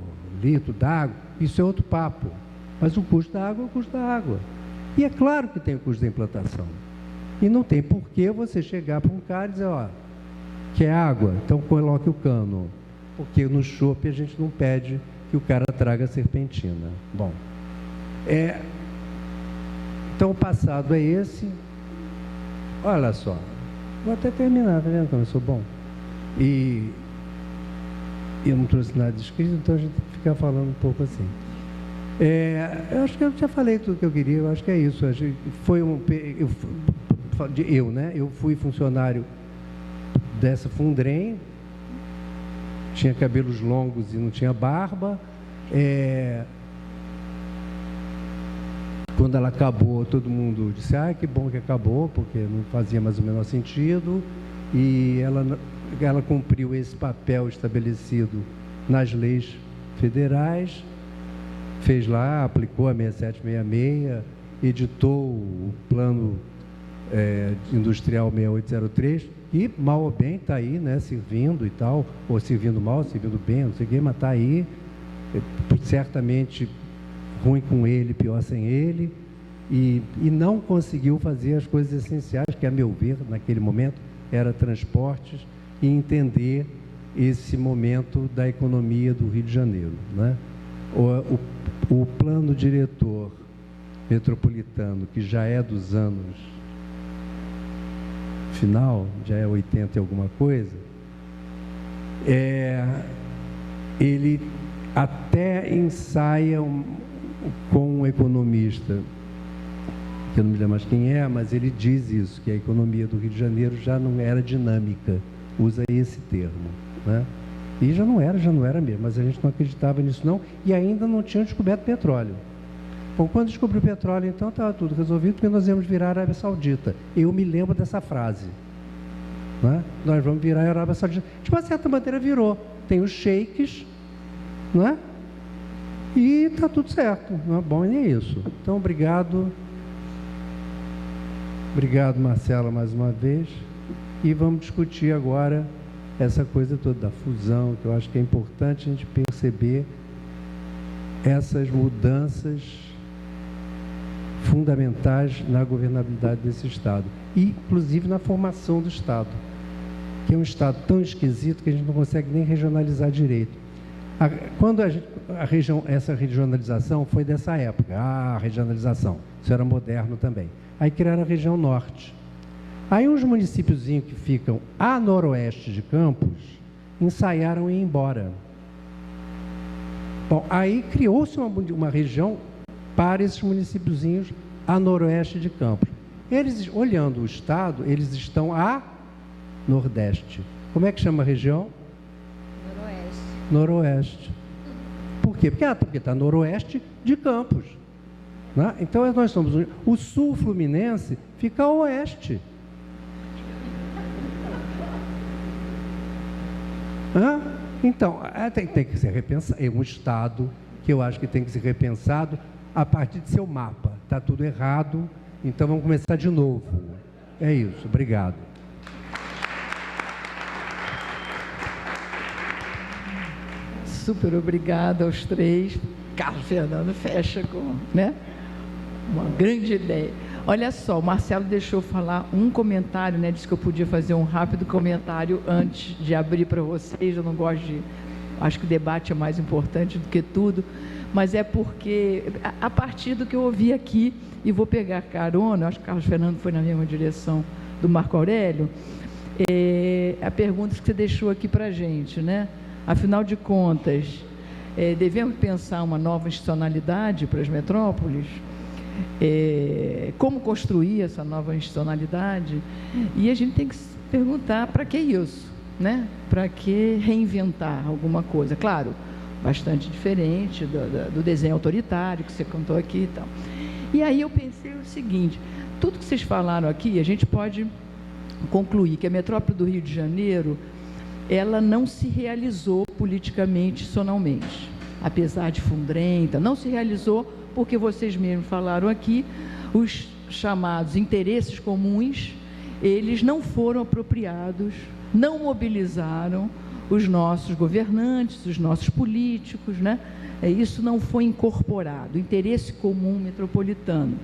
Speaker 4: litro d'água, isso é outro papo. Mas o custo da água é o custo da água. E é claro que tem o custo da implantação. E não tem por que você chegar para um cara e dizer, quer água? Então coloque o cano. Porque no chope a gente não pede que o cara traga serpentina. Bom, então o passado é esse. Olha só, vou até terminar, tá vendo como eu sou bom? E eu não trouxe nada escrito, então a gente tem que ficar falando um pouco assim. Eu acho que eu já falei tudo que eu queria, eu acho que é isso. Eu fui funcionário dessa Fundrem, tinha cabelos longos e não tinha barba. Quando ela acabou, todo mundo disse, que bom que acabou, porque não fazia mais o menor sentido. E ela cumpriu esse papel estabelecido nas leis federais, fez lá, aplicou a 6766, editou o plano industrial 6803, e mal ou bem está aí, né, servindo e tal, ou servindo mal, servindo bem, não sei o quê, mas está aí, certamente ruim com ele, pior sem ele, e não conseguiu fazer as coisas essenciais, que a meu ver, naquele momento, era transportes e entender esse momento da economia do Rio de Janeiro, né? O plano diretor metropolitano, que já é dos anos final, já é 80 e alguma coisa, ele até ensaia com um economista, que eu não me lembro mais quem é, mas ele diz isso, que a economia do Rio de Janeiro já não era dinâmica, usa esse termo, né? E já não era mesmo, mas a gente não acreditava nisso não, e ainda não tinha descoberto petróleo. Bom, quando descobriu o petróleo, então, estava tudo resolvido, porque nós íamos virar a Arábia Saudita. Eu me lembro dessa frase, né? Nós vamos virar a Arábia Saudita. De uma certa maneira virou. Tem os sheiks, né? E está tudo certo. Não é bom nem isso. Então, obrigado. Obrigado, Marcela, mais uma vez. E vamos discutir agora essa coisa toda da fusão, que eu acho que é importante a gente perceber essas mudanças fundamentais na governabilidade desse Estado, e inclusive na formação do Estado, que é um Estado tão esquisito que a gente não consegue nem regionalizar direito. Quando essa regionalização foi dessa época, a regionalização, isso era moderno também. Aí criaram a região norte. Aí uns municípiozinhos que ficam a noroeste de Campos ensaiaram ir embora. Bom, aí criou-se uma região para esses municípiozinhos a noroeste de Campos. Eles, olhando o estado, eles estão a nordeste. Como é que chama a região?
Speaker 3: Noroeste.
Speaker 4: Noroeste. Por quê? Porque está noroeste de Campos, né? Então nós somos o sul fluminense fica a oeste. Então, tem que ser repensado. É um estado que eu acho que tem que ser repensado a partir de seu mapa. Está tudo errado, então vamos começar de novo. É isso, obrigado.
Speaker 1: Super obrigada aos três. Carlos Fernando fecha com, né, uma grande ideia. Olha só, o Marcelo deixou falar um comentário, né? Disse que eu podia fazer um rápido comentário antes de abrir para vocês. Eu não gosto de... Acho que o debate é mais importante do que tudo, mas é porque, a partir do que eu ouvi aqui, e vou pegar carona, acho que o Carlos Fernando foi na mesma direção do Marco Aurélio, a pergunta que você deixou aqui para a gente, né? Afinal de contas, devemos pensar uma nova institucionalidade para as metrópoles? Como construir essa nova institucionalidade? E a gente tem que se perguntar, para que isso, né? Para que reinventar alguma coisa? Claro, bastante diferente do desenho autoritário que você contou aqui e tal. E aí eu pensei o seguinte: tudo que vocês falaram aqui, a gente pode concluir que a metrópole do Rio de Janeiro, ela não se realizou politicamente, institucionalmente, apesar de fundrenta, não se realizou porque vocês mesmos falaram aqui, os chamados interesses comuns, eles não foram apropriados, não mobilizaram os nossos governantes, os nossos políticos, né? Isso não foi incorporado, interesse comum metropolitano,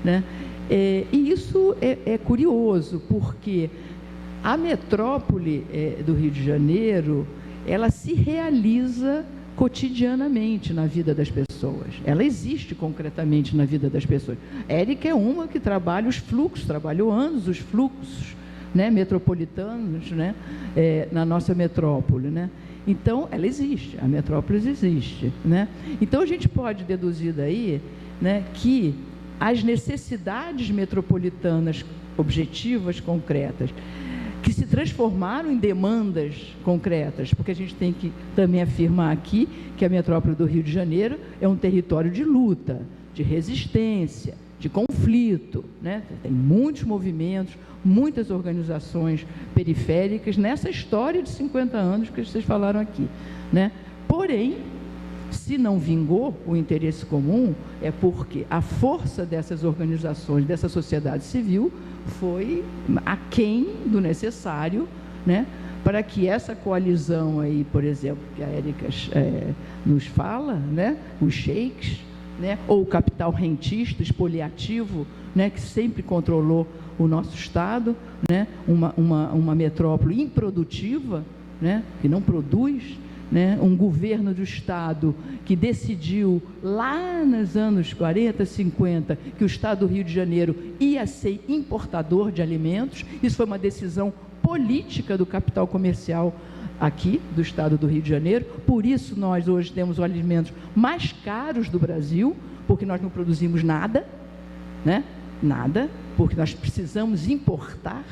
Speaker 1: né? E isso é curioso, porque a metrópole do Rio de Janeiro, ela se realiza cotidianamente na vida das pessoas. Ela existe concretamente na vida das pessoas. Érica é uma que trabalha os fluxos, trabalhou anos os fluxos, né, metropolitanos, né, na nossa metrópole, né? Então, ela existe, a metrópole existe, né? Então, a gente pode deduzir daí, né, que as necessidades metropolitanas objetivas, concretas, que se transformaram em demandas concretas, porque a gente tem que também afirmar aqui que a metrópole do Rio de Janeiro é um território de luta, de resistência, de conflito, né? Tem muitos movimentos, muitas organizações periféricas nessa história de 50 anos que vocês falaram aqui, né? Porém, Se não vingou o interesse comum, é porque a força dessas organizações, dessa sociedade civil, foi aquém do necessário, né, para que essa coalizão aí, por exemplo, que a Érica nos fala, né, os sheiks, né, ou o capital rentista, expoliativo, né, que sempre controlou o nosso Estado, né, uma metrópole improdutiva, né, que não produz, né, um governo do Estado que decidiu lá nos anos 40, 50, que o Estado do Rio de Janeiro ia ser importador de alimentos. Isso foi uma decisão política do capital comercial aqui do Estado do Rio de Janeiro. Por isso nós hoje temos os alimentos mais caros do Brasil, porque nós não produzimos nada, né? Nada, porque nós precisamos importar,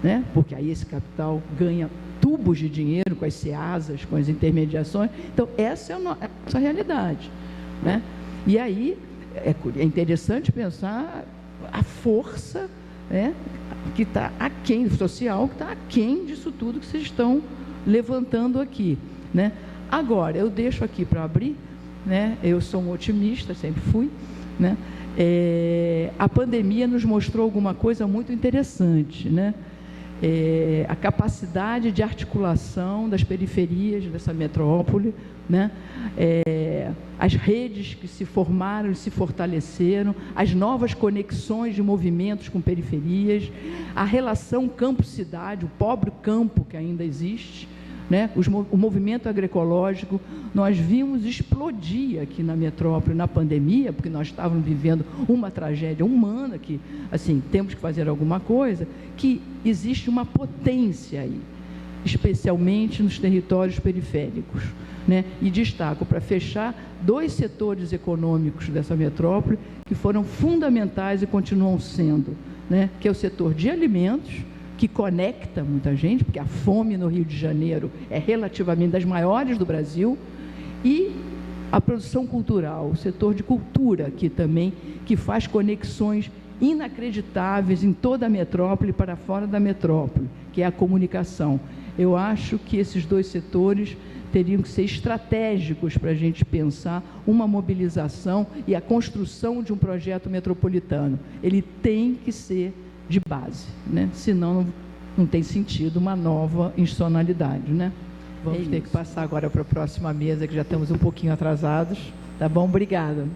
Speaker 1: né? Porque aí esse capital ganha tubos de dinheiro com as SEASAs, com as intermediações. Então, essa é a nossa realidade, né? E aí, é interessante pensar a força, né, que está aquém, social, que está aquém disso tudo que vocês estão levantando aqui, né? Agora, eu deixo aqui para abrir, né? Eu sou um otimista, sempre fui, né? A pandemia nos mostrou alguma coisa muito interessante, né? A capacidade de articulação das periferias dessa metrópole, né? As redes que se formaram e se fortaleceram, as novas conexões de movimentos com periferias, a relação campo-cidade, o pobre campo que ainda existe, né? O movimento agroecológico, nós vimos explodir aqui na metrópole, na pandemia, porque nós estávamos vivendo uma tragédia humana, que, assim, temos que fazer alguma coisa, que existe uma potência aí, especialmente nos territórios periféricos, né? E destaco, para fechar, 2 setores econômicos dessa metrópole que foram fundamentais e continuam sendo, né? Que é o setor de alimentos, que conecta muita gente, porque a fome no Rio de Janeiro é relativamente das maiores do Brasil, e a produção cultural, o setor de cultura aqui também, que faz conexões inacreditáveis em toda a metrópole e para fora da metrópole, que é a comunicação. Eu acho que esses 2 setores teriam que ser estratégicos para a gente pensar uma mobilização e a construção de um projeto metropolitano. Ele tem que ser de base, né? Senão não tem sentido uma nova institucionalidade, né? Vamos ter que passar agora para a próxima mesa, que já estamos um pouquinho atrasados. Tá bom? Obrigada.